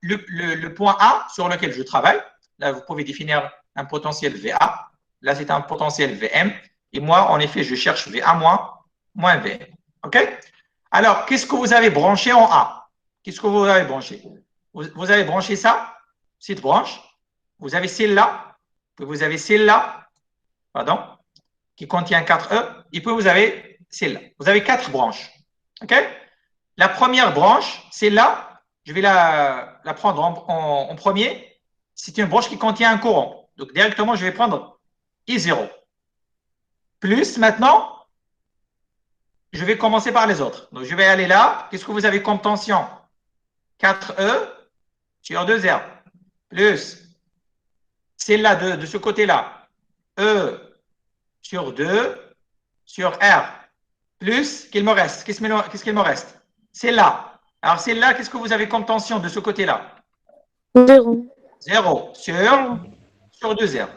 le point A sur lequel je travaille. Là, vous pouvez définir un potentiel VA. Là, c'est un potentiel VM. Et moi, en effet, je cherche VA moins VM. OK? Alors, qu'est-ce que vous avez branché en A? Qu'est-ce que vous avez branché? Vous avez branché ça, cette branche. Vous avez celle-là, puis vous avez celle-là, pardon, qui contient 4E, et puis vous avez celle-là. Vous avez 4 branches. OK? La première branche, celle-là, je vais la prendre en premier. C'est une branche qui contient un courant. Donc, directement, je vais prendre I0. Plus, maintenant, je vais commencer par les autres. Donc, je vais aller là. Qu'est-ce que vous avez comme tension? 4E sur 2R. Plus celle-là de ce côté-là. E sur 2 sur R. Plus, qu'il me reste? Qu'est-ce qu'il me reste? Celle-là. Alors, celle-là, qu'est-ce que vous avez comme tension de ce côté-là?
0.
0 sur 2R.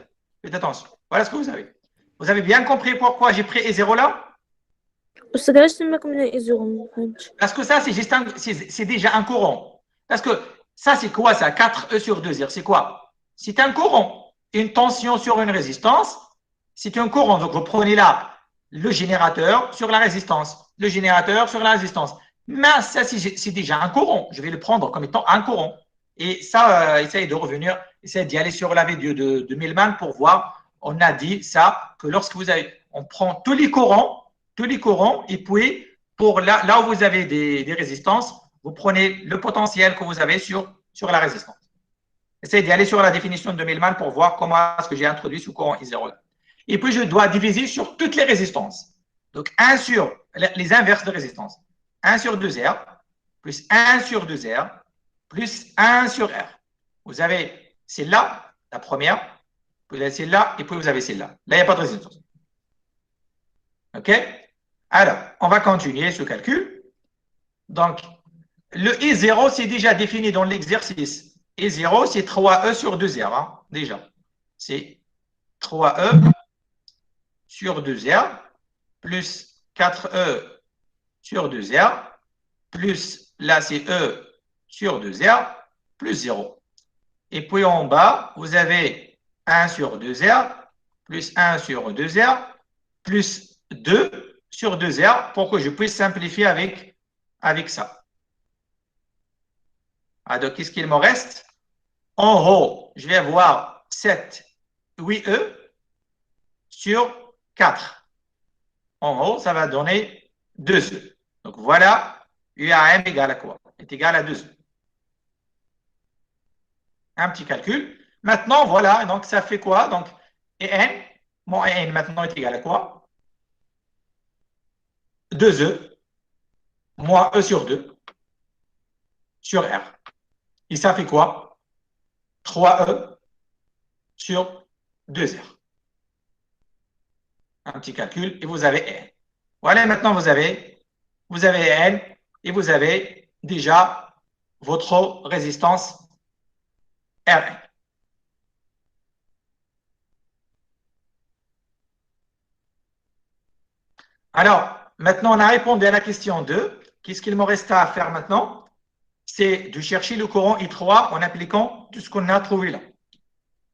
Faites attention. Voilà ce que vous avez. Vous avez bien compris pourquoi j'ai pris E0 là? Parce que ça, c'est déjà un courant. Parce que ça, c'est quoi ça? 4E sur 2R, c'est quoi? C'est un courant. Une tension sur une résistance, c'est un courant. Donc, vous prenez là le générateur sur la résistance. Le générateur sur la résistance. Mais ça, c'est déjà un courant. Je vais le prendre comme étant un courant. Et ça, essayez de revenir, essayez d'y aller sur la vidéo de Millman pour voir. On a dit ça, que lorsque on prend tous les courants, et puis pour là où vous avez des résistances, vous prenez le potentiel que vous avez sur la résistance. Essayez d'y aller sur la définition de Millman pour voir comment est-ce que j'ai introduit ce courant I0 là. Et puis, je dois diviser sur toutes les résistances. Donc, 1 sur les inverses de résistance. 1 sur 2R, plus 1 sur 2R, plus 1 sur R. Vous avez celle-là, la première, vous avez celle-là, et puis vous avez celle-là. Là, il n'y a pas de résistance. OK? Alors, on va continuer ce calcul. Donc, le I0, c'est déjà défini dans l'exercice. I0, c'est 3E sur 2R, hein, déjà. C'est 3E sur 2R, plus 4E sur 2R, plus là, c'est E sur 2R, plus 0. Et puis en bas, vous avez 1 sur 2R, plus 1 sur 2R, plus 2 sur 2R, pour que je puisse simplifier avec ça. Donc, qu'est-ce qu'il me reste? En haut, je vais avoir 7 8E sur 4. En haut, ça va donner 2E. Donc, voilà, UAM égale à quoi? Est égal à 2E. Un petit calcul. Maintenant, voilà, donc ça fait quoi? Donc, EN, mon EN maintenant est égal à quoi? 2E moins E sur 2 sur R. Et ça fait quoi? 3E sur 2R. Un petit calcul et vous avez N. Voilà, maintenant vous avez N et vous avez déjà votre résistance Rn. Alors, maintenant on a répondu à la question 2. Qu'est-ce qu'il me reste à faire maintenant? C'est de chercher le courant I3 en appliquant tout ce qu'on a trouvé là.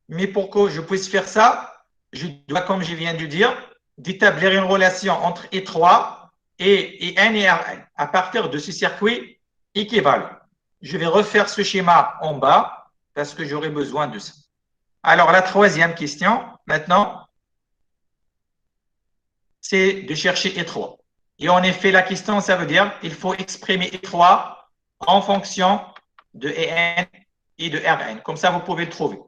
Mais pour que je puisse faire ça, je dois, comme je viens de dire, d'établir une relation entre I3 et N et Rn. À partir de ce circuit, équivalent. Je vais refaire ce schéma en bas parce que j'aurai besoin de ça. Alors, la troisième question, maintenant, c'est de chercher étroit. Et en effet, la question, ça veut dire qu'il faut exprimer étroit en fonction de EN et de Rn. Comme ça, vous pouvez le trouver.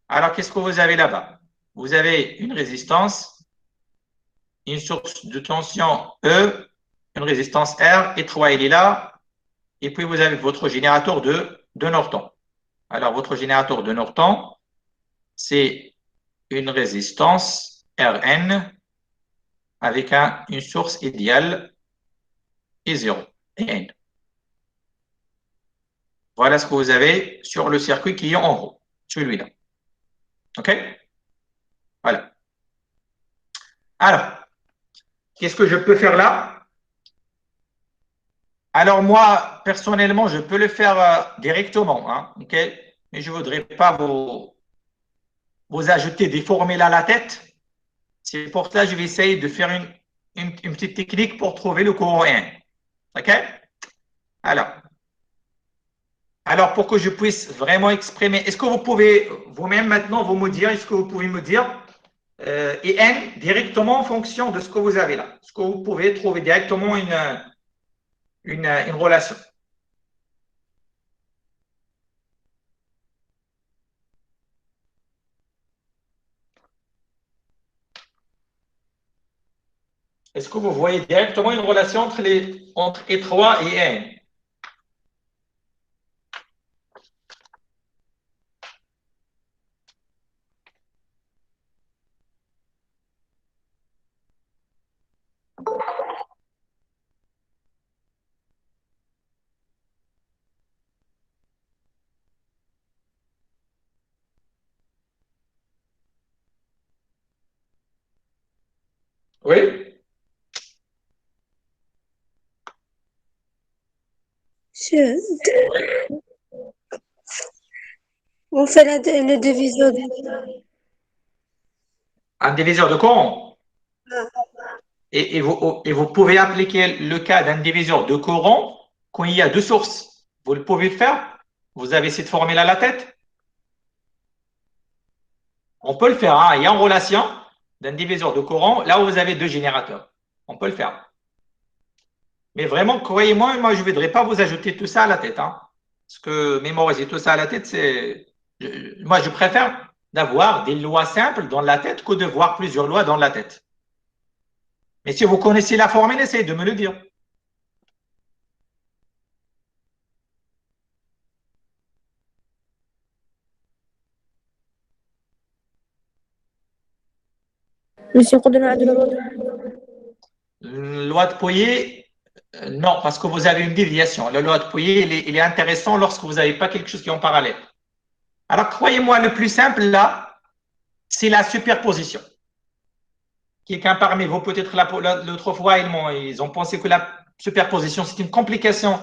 Alors, qu'est-ce que vous avez là-bas? Vous avez une résistance, une source de tension E, une résistance R, étroit, il est là. Et puis, vous avez votre générateur de Norton. Alors, votre générateur de Norton, c'est une résistance Rn avec une source idéale et 0, et N. Voilà ce que vous avez sur le circuit qui est en haut, celui-là. OK? Voilà. Alors, qu'est-ce que je peux faire là? Alors, moi, personnellement, je peux le faire directement, hein, OK? Mais je ne voudrais pas vous ajouter des formules à la tête. C'est pour cela que je vais essayer de faire une petite technique pour trouver le courant N. OK? Alors, pour que je puisse vraiment exprimer, est-ce que vous pouvez vous-même maintenant vous me dire, est-ce que vous pouvez me dire N directement en fonction de ce que vous avez là? Est-ce que vous pouvez trouver directement une relation? Est-ce que vous voyez directement une relation entre étroit et N? Oui?
On fait le diviseur.
Un diviseur de courant. Et vous pouvez appliquer le cas d'un diviseur de courant quand il y a deux sources. Vous le pouvez le faire? Vous avez cette formule à la tête? On peut le faire, hein. Il y a une relation d'un diviseur de courant là où vous avez deux générateurs. On peut le faire. Mais vraiment, croyez-moi, moi, je ne voudrais pas vous ajouter tout ça à la tête. Hein. Parce que mémoriser tout ça à la tête, c'est. Moi, je préfère d'avoir des lois simples dans la tête que de voir plusieurs lois dans la tête. Mais si vous connaissez la formule, essayez de me le dire.
Monsieur Coordonnateur de la loi.
Loi de Pouillet, non, parce que vous avez une déviation. La loi de Pouillet, il est intéressant lorsque vous n'avez pas quelque chose qui est en parallèle. Alors, croyez-moi, le plus simple là, c'est la superposition. Quelqu'un parmi vous, peut-être l'autre fois, ils ont pensé que la superposition, c'est une complication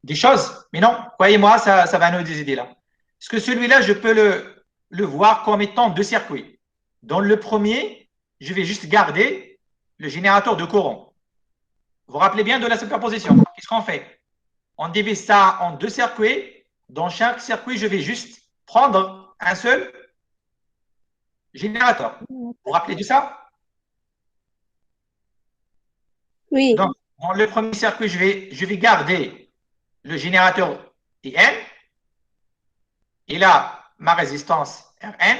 des choses. Mais non, croyez-moi, ça va nous des idées là. Parce que celui-là, je peux le voir comme étant deux circuits. Dans le premier, je vais juste garder le générateur de courant. Vous vous rappelez bien de la superposition? Qu'est-ce qu'on fait? On divise ça en deux circuits. Dans chaque circuit, je vais juste prendre un seul générateur. Vous vous rappelez de ça?
Oui.
Donc, dans le premier circuit, je vais garder le générateur IN. Et là, ma résistance Rn.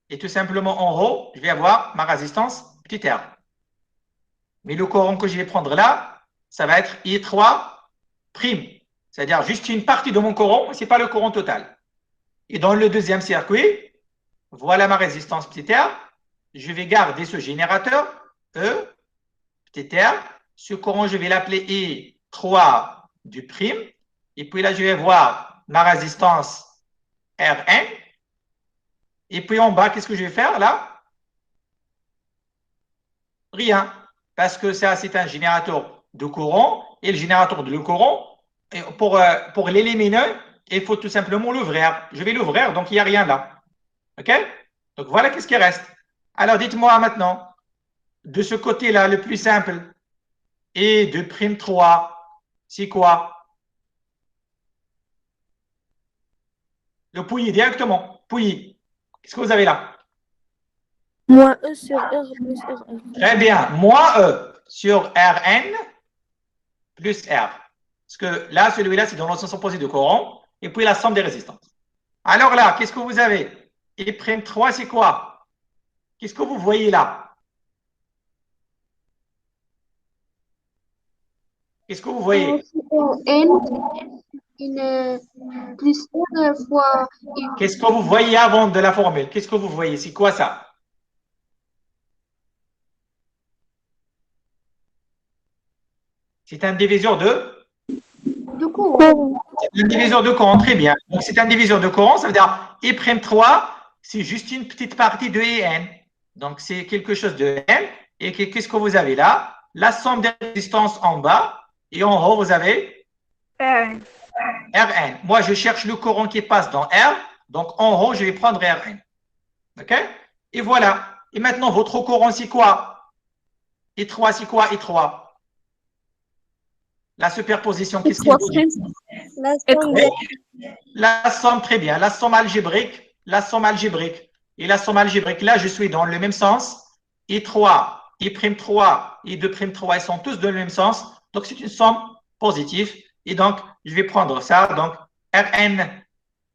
Et tout simplement, en haut, je vais avoir ma résistance petit r. Mais le courant que je vais prendre là, ça va être I3'. C'est-à-dire juste une partie de mon courant, ce n'est pas le courant total. Et dans le deuxième circuit, voilà ma résistance petit r. Je vais garder ce générateur E, petit r. Ce courant, je vais l'appeler I3 du prime. Et puis là, je vais voir ma résistance Rn. Et puis en bas, qu'est-ce que je vais faire là? Rien. Parce que ça, c'est un générateur de courant. Et le générateur de courant, pour l'éliminer, il faut tout simplement l'ouvrir. Je vais l'ouvrir, donc il n'y a rien là. OK? Donc voilà qu'est-ce qui reste. Alors dites-moi maintenant, de ce côté-là, le plus simple, et de prime 3, c'est quoi? Le Pouilly, directement. Pouilly. Qu'est-ce que vous avez là?
Moins E sur R plus RN.
Très bien. Moins E sur Rn plus R. Parce que là, celui-là, c'est dans le sens opposé de courant. Et puis la somme des résistances. Alors là, qu'est-ce que vous avez? I'3, c'est quoi? Qu'est-ce que vous voyez là? Qu'est-ce que vous voyez?
N, une plus R fois
Qu'est-ce que vous voyez avant de la formule? Qu'est-ce que vous voyez? C'est quoi ça? C'est un diviseur
de courant.
un diviseur de courant, très bien. Donc, c'est un diviseur de courant, ça veut dire I'3, c'est juste une petite partie de IN. Donc, c'est quelque chose de N. Et qu'est-ce que vous avez là? La somme des résistances en bas. Et en haut, vous avez
Rn.
Rn. Moi, je cherche le courant qui passe dans R. Donc, en haut, je vais prendre Rn. OK? Et voilà. Et maintenant, votre courant, c'est quoi? I3, c'est quoi I3? La superposition, qu'est-ce qu'il vous dit?
La
Et
somme
trois.
La somme, très bien. La somme algébrique. La somme algébrique. Et la somme algébrique, là, je suis dans le même sens. I3, I'3, I2'3, ils sont tous dans le même sens. Donc, c'est une somme positive. Et donc, je vais prendre ça. Donc, Rn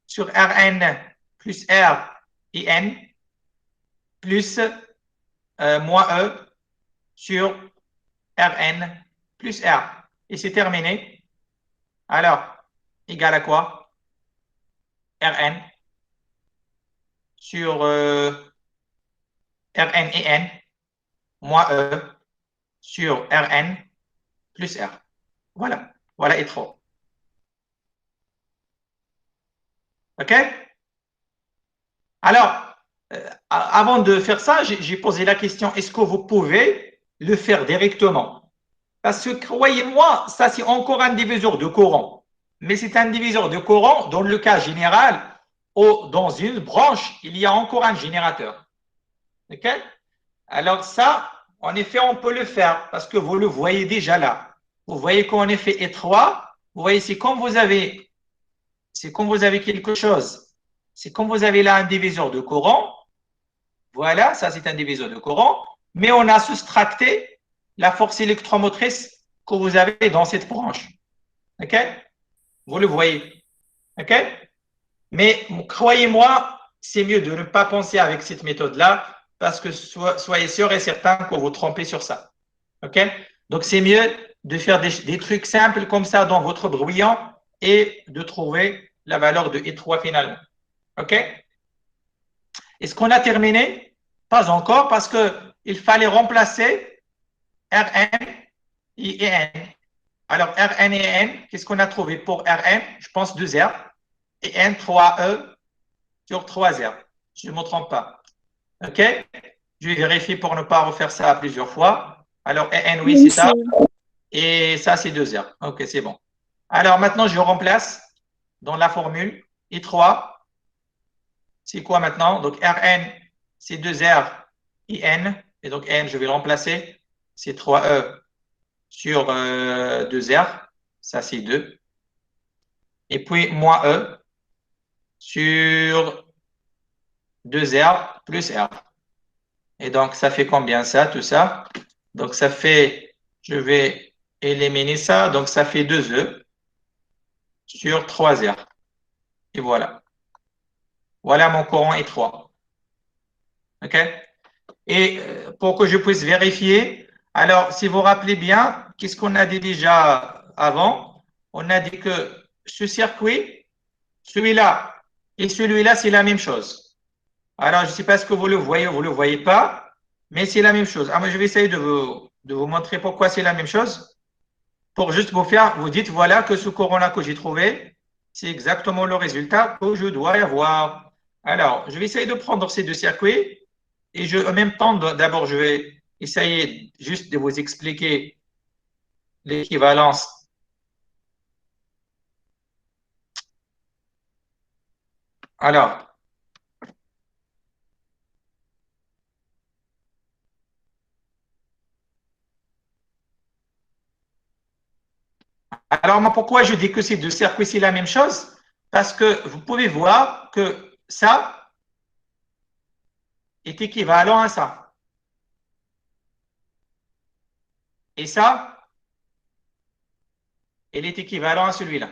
sur Rn plus R et N plus moins E sur Rn plus R. Et c'est terminé. Alors, égal à quoi? Rn sur Rn et N moins E sur Rn plus R. Voilà. Voilà et trop. OK? Alors, avant de faire ça, j'ai posé la question, est-ce que vous pouvez le faire directement? Parce que, croyez-moi, ça, c'est encore un diviseur de courant. Mais c'est un diviseur de courant dans le cas général où, dans une branche, il y a encore un générateur. OK? Alors ça, en effet, on peut le faire parce que vous le voyez déjà là. Vous voyez qu'en effet étroit, vous voyez, c'est comme vous avez quelque chose. C'est comme vous avez là un diviseur de courant. Voilà, ça c'est un diviseur de courant. Mais on a soustracté la force électromotrice que vous avez dans cette branche. OK? Vous le voyez. OK? Mais croyez-moi, c'est mieux de ne pas penser avec cette méthode-là parce que soyez sûr et certain que vous trompez sur ça. OK? Donc, c'est mieux de faire des trucs simples comme ça dans votre brouillon et de trouver la valeur de I3 finalement. OK? Est-ce qu'on a terminé? Pas encore parce qu'il fallait remplacer Rn et N. Alors, Rn et N, qu'est-ce qu'on a trouvé pour Rn? Je pense 2R et N, 3E sur 3R. Je ne me trompe pas. OK? Je vais vérifier pour ne pas refaire ça plusieurs fois. Alors, N, oui, c'est ça. Et ça, c'est 2R. OK, c'est bon. Alors, maintenant, je remplace dans la formule I3. C'est quoi maintenant? Donc, Rn, c'est 2R et N. Et donc, N, je vais le remplacer. C'est 3E sur 2R. Ça, c'est 2. Et puis, moins E sur 2R plus R. Et donc, ça fait combien ça, tout ça? Donc, ça fait, je vais éliminer ça. Donc, ça fait 2E sur 3R. Et voilà. Voilà mon courant étroit. OK? Et pour que je puisse vérifier, alors, si vous vous rappelez bien, qu'est-ce qu'on a dit déjà avant? On a dit que ce circuit, celui-là et celui-là, c'est la même chose. Alors, je ne sais pas ce que vous le voyez ou vous ne le voyez pas, mais c'est la même chose. Alors, moi, je vais essayer de vous montrer pourquoi c'est la même chose. Pour juste vous dites, voilà, que ce courant-là que j'ai trouvé, c'est exactement le résultat que je dois avoir. Alors, je vais essayer de prendre ces deux circuits et en même temps, d'abord, je vais essayer juste de vous expliquer l'équivalence. Alors, moi, pourquoi je dis que ces deux circuits, c'est la même chose? Parce que vous pouvez voir que ça est équivalent à ça. Et ça, il est équivalent à celui-là.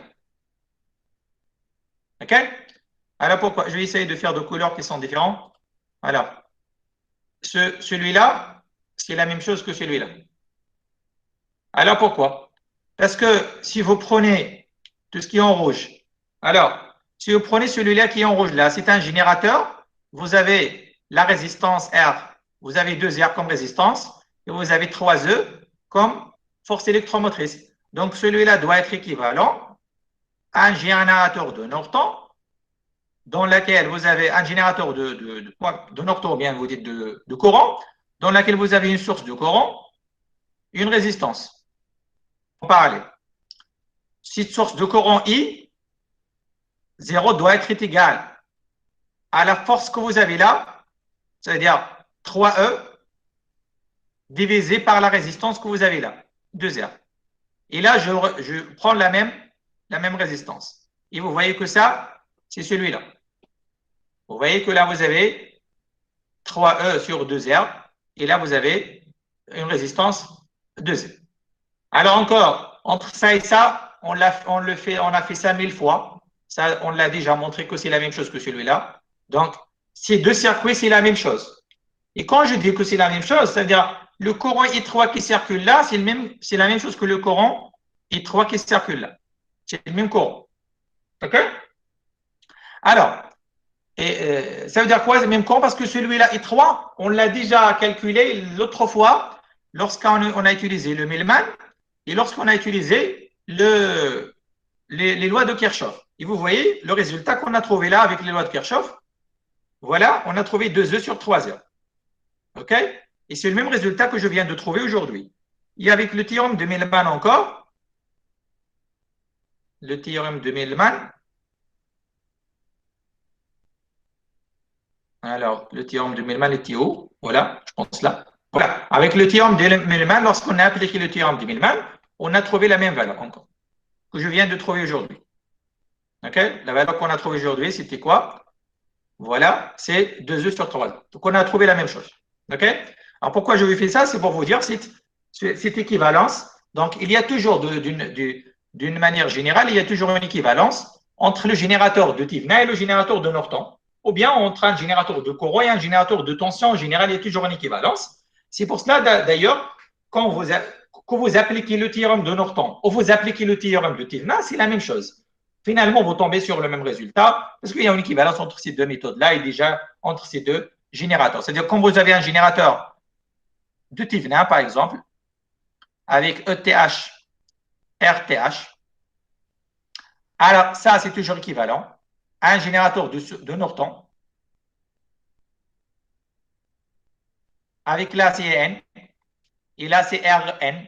OK? Alors pourquoi? Je vais essayer de faire deux couleurs qui sont différentes. Alors, celui-là, c'est la même chose que celui-là. Alors pourquoi? Parce que si vous prenez tout ce qui est en rouge, alors, si vous prenez celui-là qui est en rouge là, c'est un générateur. Vous avez la résistance R. Vous avez 2 R comme résistance et vous avez 3 E comme force électromotrice. Donc, celui-là doit être équivalent à un générateur de Norton dans lequel vous avez un générateur de Norton, ou bien vous dites de courant, dans lequel vous avez une source de courant, une résistance. En parallèle. Cette source de courant I, 0 doit être égal à la force que vous avez là, c'est-à-dire 3E divisé par la résistance que vous avez là, 2R. Et là, je prends la même résistance. Et vous voyez que ça, c'est celui-là. Vous voyez que là, vous avez 3E sur 2R. Et là, vous avez une résistance 2E. Alors encore, entre ça et ça, on a fait ça 1000 fois. Ça, on l'a déjà montré que c'est la même chose que celui-là. Donc, ces deux circuits, c'est la même chose. Et quand je dis que c'est la même chose, c'est-à-dire le courant I3 qui circule là, c'est la même chose que le courant I3 qui circule là. C'est le même courant. OK? Alors, ça veut dire quoi, c'est le même courant? Parce que celui-là, I3, on l'a déjà calculé l'autre fois lorsqu'on a utilisé le Millman et lorsqu'on a utilisé les lois de Kirchhoff. Et vous voyez le résultat qu'on a trouvé là avec les lois de Kirchhoff. Voilà, on a trouvé 2E sur 3E. OK? Et c'est le même résultat que je viens de trouver aujourd'hui. Et avec le théorème de Millman encore, le théorème de Millman. Alors, le théorème de Millman était où? Voilà, je pense là. Voilà, avec le théorème de Millman, lorsqu'on a appliqué le théorème de Millman, on a trouvé la même valeur encore, que je viens de trouver aujourd'hui. OK? La valeur qu'on a trouvée aujourd'hui, c'était quoi? Voilà, c'est 2E sur 3. Donc, on a trouvé la même chose. OK? Alors, pourquoi je vous fais ça? C'est pour vous dire cette équivalence. Donc, il y a toujours, d'une manière générale, il y a toujours une équivalence entre le générateur de Thevenin et le générateur de Norton. Ou bien entre un générateur de courant et un générateur de tension, en général, il y a toujours une équivalence. C'est pour cela, d'ailleurs, quand vous appliquez le théorème de Norton ou vous appliquez le théorème de Thevenin, c'est la même chose. Finalement, vous tombez sur le même résultat parce qu'il y a une équivalence entre ces deux méthodes-là et déjà entre ces deux générateurs. C'est-à-dire, quand vous avez un générateur de Thevenin, par exemple, avec ETH, RTH, alors ça, c'est toujours équivalent à un générateur de Norton avec là, c'est N et là, c'est Rn.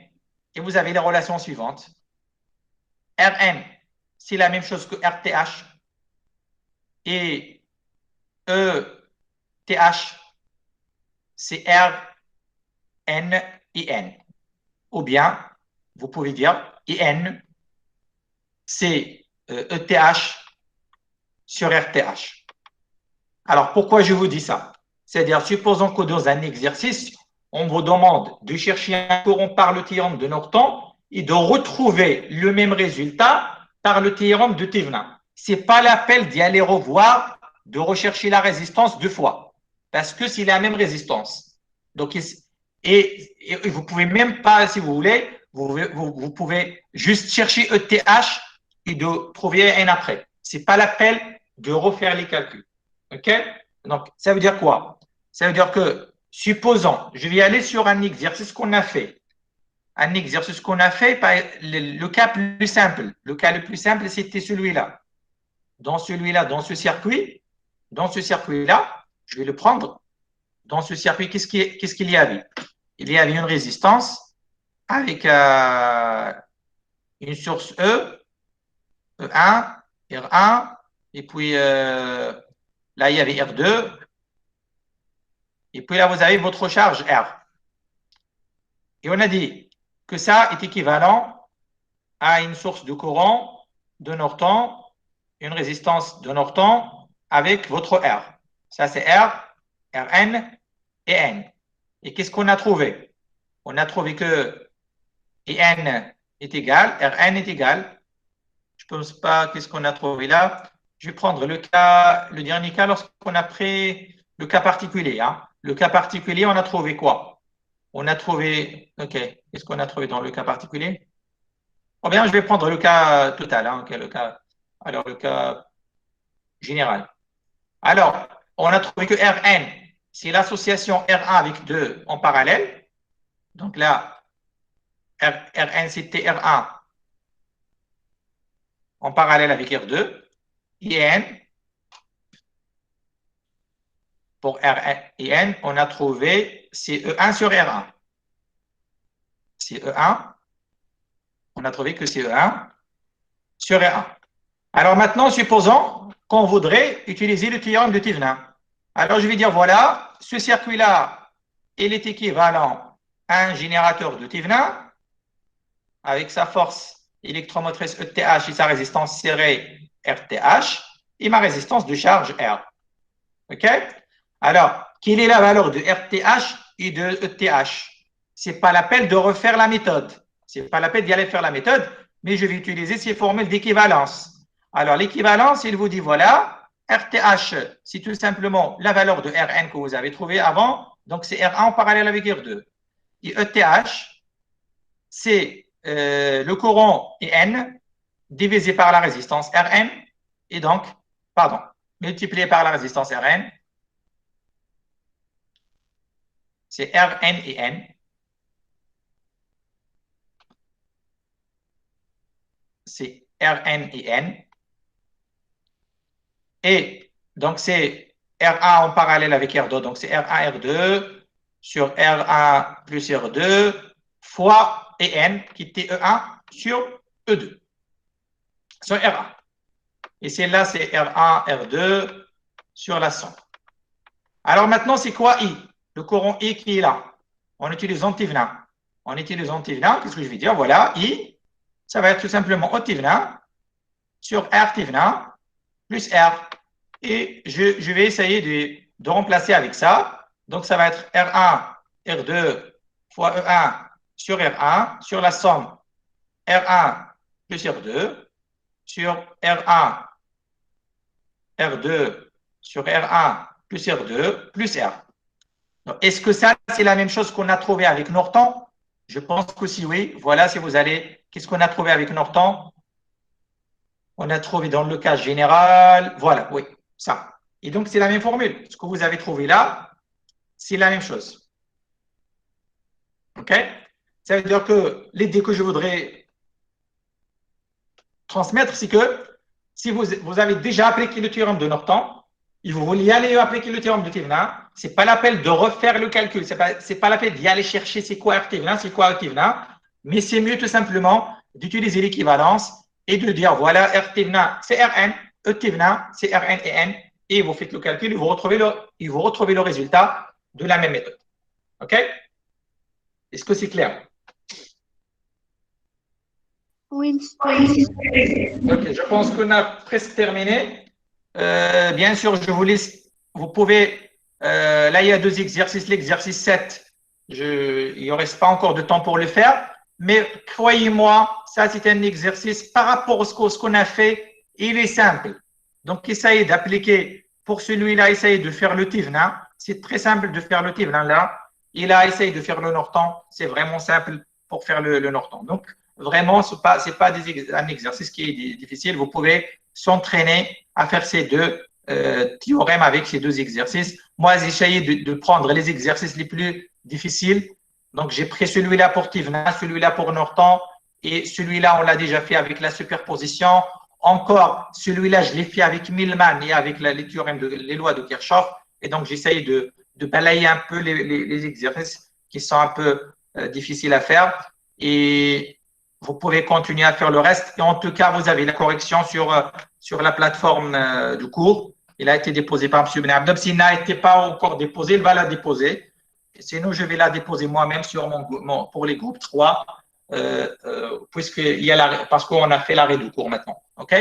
Et vous avez les relations suivantes. Rn, c'est la même chose que RTH et ETH, c'est Rn et N. Ou bien, vous pouvez dire IN, c'est ETH sur RTH. Alors, pourquoi je vous dis ça? C'est-à-dire, supposons que dans un exercice, on vous demande de chercher un courant par le théorème de Norton et de retrouver le même résultat par le théorème de Thevenin. Ce n'est pas l'appel d'y aller revoir, de rechercher la résistance 2 fois, parce que c'est la même résistance. Donc, et vous ne pouvez même pas, si vous voulez, vous pouvez juste chercher ETH et de trouver N après. Ce n'est pas l'appel de refaire les calculs. OK? Donc, ça veut dire quoi? Ça veut dire que, supposons, je vais aller sur un exercice qu'on a fait. Un exercice qu'on a fait, le cas plus simple. Le cas le plus simple, c'était celui-là. Dans celui-là, dans ce circuit-là, je vais le prendre. Dans ce circuit, qu'est-ce qu'il y avait? Il y avait une résistance avec une source E, E1, R1, et puis là, il y avait R2, et puis là, vous avez votre charge R. Et on a dit que ça est équivalent à une source de courant de Norton une résistance de Norton avec votre R. Ça, c'est R, Rn et N. Et qu'est-ce qu'on a trouvé? On a trouvé que IN est égal, Rn est égal. Je ne pense pas, qu'est-ce qu'on a trouvé là? Je vais prendre le dernier cas lorsqu'on a pris le cas particulier. Hein. Le cas particulier, on a trouvé quoi? On a trouvé, ok, qu'est-ce qu'on a trouvé dans le cas particulier? Oh bien, je vais prendre le cas total, hein, okay, le cas général. Alors, on a trouvé que Rn, c'est l'association R1 avec 2 en parallèle. Donc là, Rn, c'était R1 en parallèle avec R2. IN, pour Rn et N, on a trouvé CE1 sur R1. CE1, on a trouvé que CE1 sur R1. Alors maintenant, supposons qu'on voudrait utiliser le théorème de Thevenin. Alors je vais dire, voilà, ce circuit-là, il est équivalent à un générateur de Thevenin avec sa force électromotrice ETH et sa résistance serrée RTH et ma résistance de charge R. OK? Alors, quelle est la valeur de RTH et de ETH? Ce n'est pas la peine de refaire la méthode. Ce n'est pas la peine d'y aller faire la méthode, mais je vais utiliser ces formules d'équivalence. Alors, l'équivalence, il vous dit, voilà, RTH, c'est tout simplement la valeur de Rn que vous avez trouvé avant. Donc, c'est R1 en parallèle avec R2. Et ETH, c'est le courant N divisé par la résistance Rn, et donc, pardon, multiplié par la résistance Rn, c'est Rn et N. C'est Rn et N. Et donc, c'est R1 en parallèle avec R2, donc c'est R1, R2 sur R1 plus R2 fois En, qui était E1 sur E2, sur R1. Et celle-là, c'est R1, R2 sur la somme. Alors maintenant, c'est quoi I? Le courant I qui est là, en utilisant Thevenin. En utilisant Thevenin, qu'est-ce que je vais dire? Voilà, I, ça va être tout simplement O Thevenin sur R Thevenin plus R. Et je vais essayer de remplacer avec ça. Donc, ça va être R1, R2 fois E1 sur R1 sur la somme R1 plus R2 sur R1, R2 sur R1 plus R2 plus R. Est-ce que ça, c'est la même chose qu'on a trouvé avec Norton? Je pense que si oui. Voilà, si vous allez, qu'est-ce qu'on a trouvé avec Norton? On a trouvé dans le cas général, voilà, oui, ça. Et donc, c'est la même formule. Ce que vous avez trouvé là, c'est la même chose. OK? Ça veut dire que l'idée que je voudrais transmettre, c'est que si vous avez déjà appliqué le théorème de Norton, et vous voulez aller appliquer le théorème de Thevenin, ce n'est pas la peine de refaire le calcul. Ce n'est pas la peine d'y aller chercher c'est quoi R Thevenin, c'est quoi E Thevenin, mais c'est mieux tout simplement d'utiliser l'équivalence et de dire voilà, R Thevenin, c'est Rn, E Thevenin, c'est Rn et N, et vous faites le calcul et vous retrouvez le résultat de la même méthode. OK? Est-ce que c'est clair?
Oui.
OK, je pense qu'on a presque terminé. Bien sûr, je vous laisse, vous pouvez, là il y a 2 exercices, l'exercice 7, il n'y reste pas encore de temps pour le faire, mais croyez-moi, ça c'est un exercice par rapport à ce qu'on a fait, il est simple. Donc essayez d'appliquer, pour celui-là, essayez de faire le Thevenin, c'est très simple de faire le Thevenin là, et là essayez de faire le Norton, c'est vraiment simple pour faire le Norton. Donc vraiment, ce n'est pas un exercice qui est difficile, vous pouvez s'entraîner à faire ces 2 théorèmes avec ces 2 exercices. Moi, j'ai essayé de prendre les exercices les plus difficiles. Donc, j'ai pris celui-là pour Thevenin, celui-là pour Norton, et celui-là, on l'a déjà fait avec la superposition. Encore, celui-là, je l'ai fait avec Millman et avec les théorèmes, les lois de Kirchhoff. Et donc, j'essaye de balayer un peu les exercices qui sont un peu difficiles à faire. Et vous pouvez continuer à faire le reste. Et en tout cas, vous avez la correction sur la plateforme du cours. Il a été déposé par M. Ben Abdab. S'il n'a été pas encore déposé, il va la déposer. Sinon, je vais la déposer moi-même sur pour les groupes 3, parce qu'on a fait l'arrêt du cours maintenant. OK?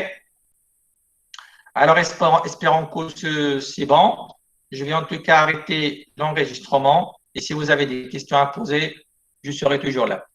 Alors, espérons que c'est bon. Je vais en tout cas arrêter l'enregistrement. Et si vous avez des questions à poser, je serai toujours là.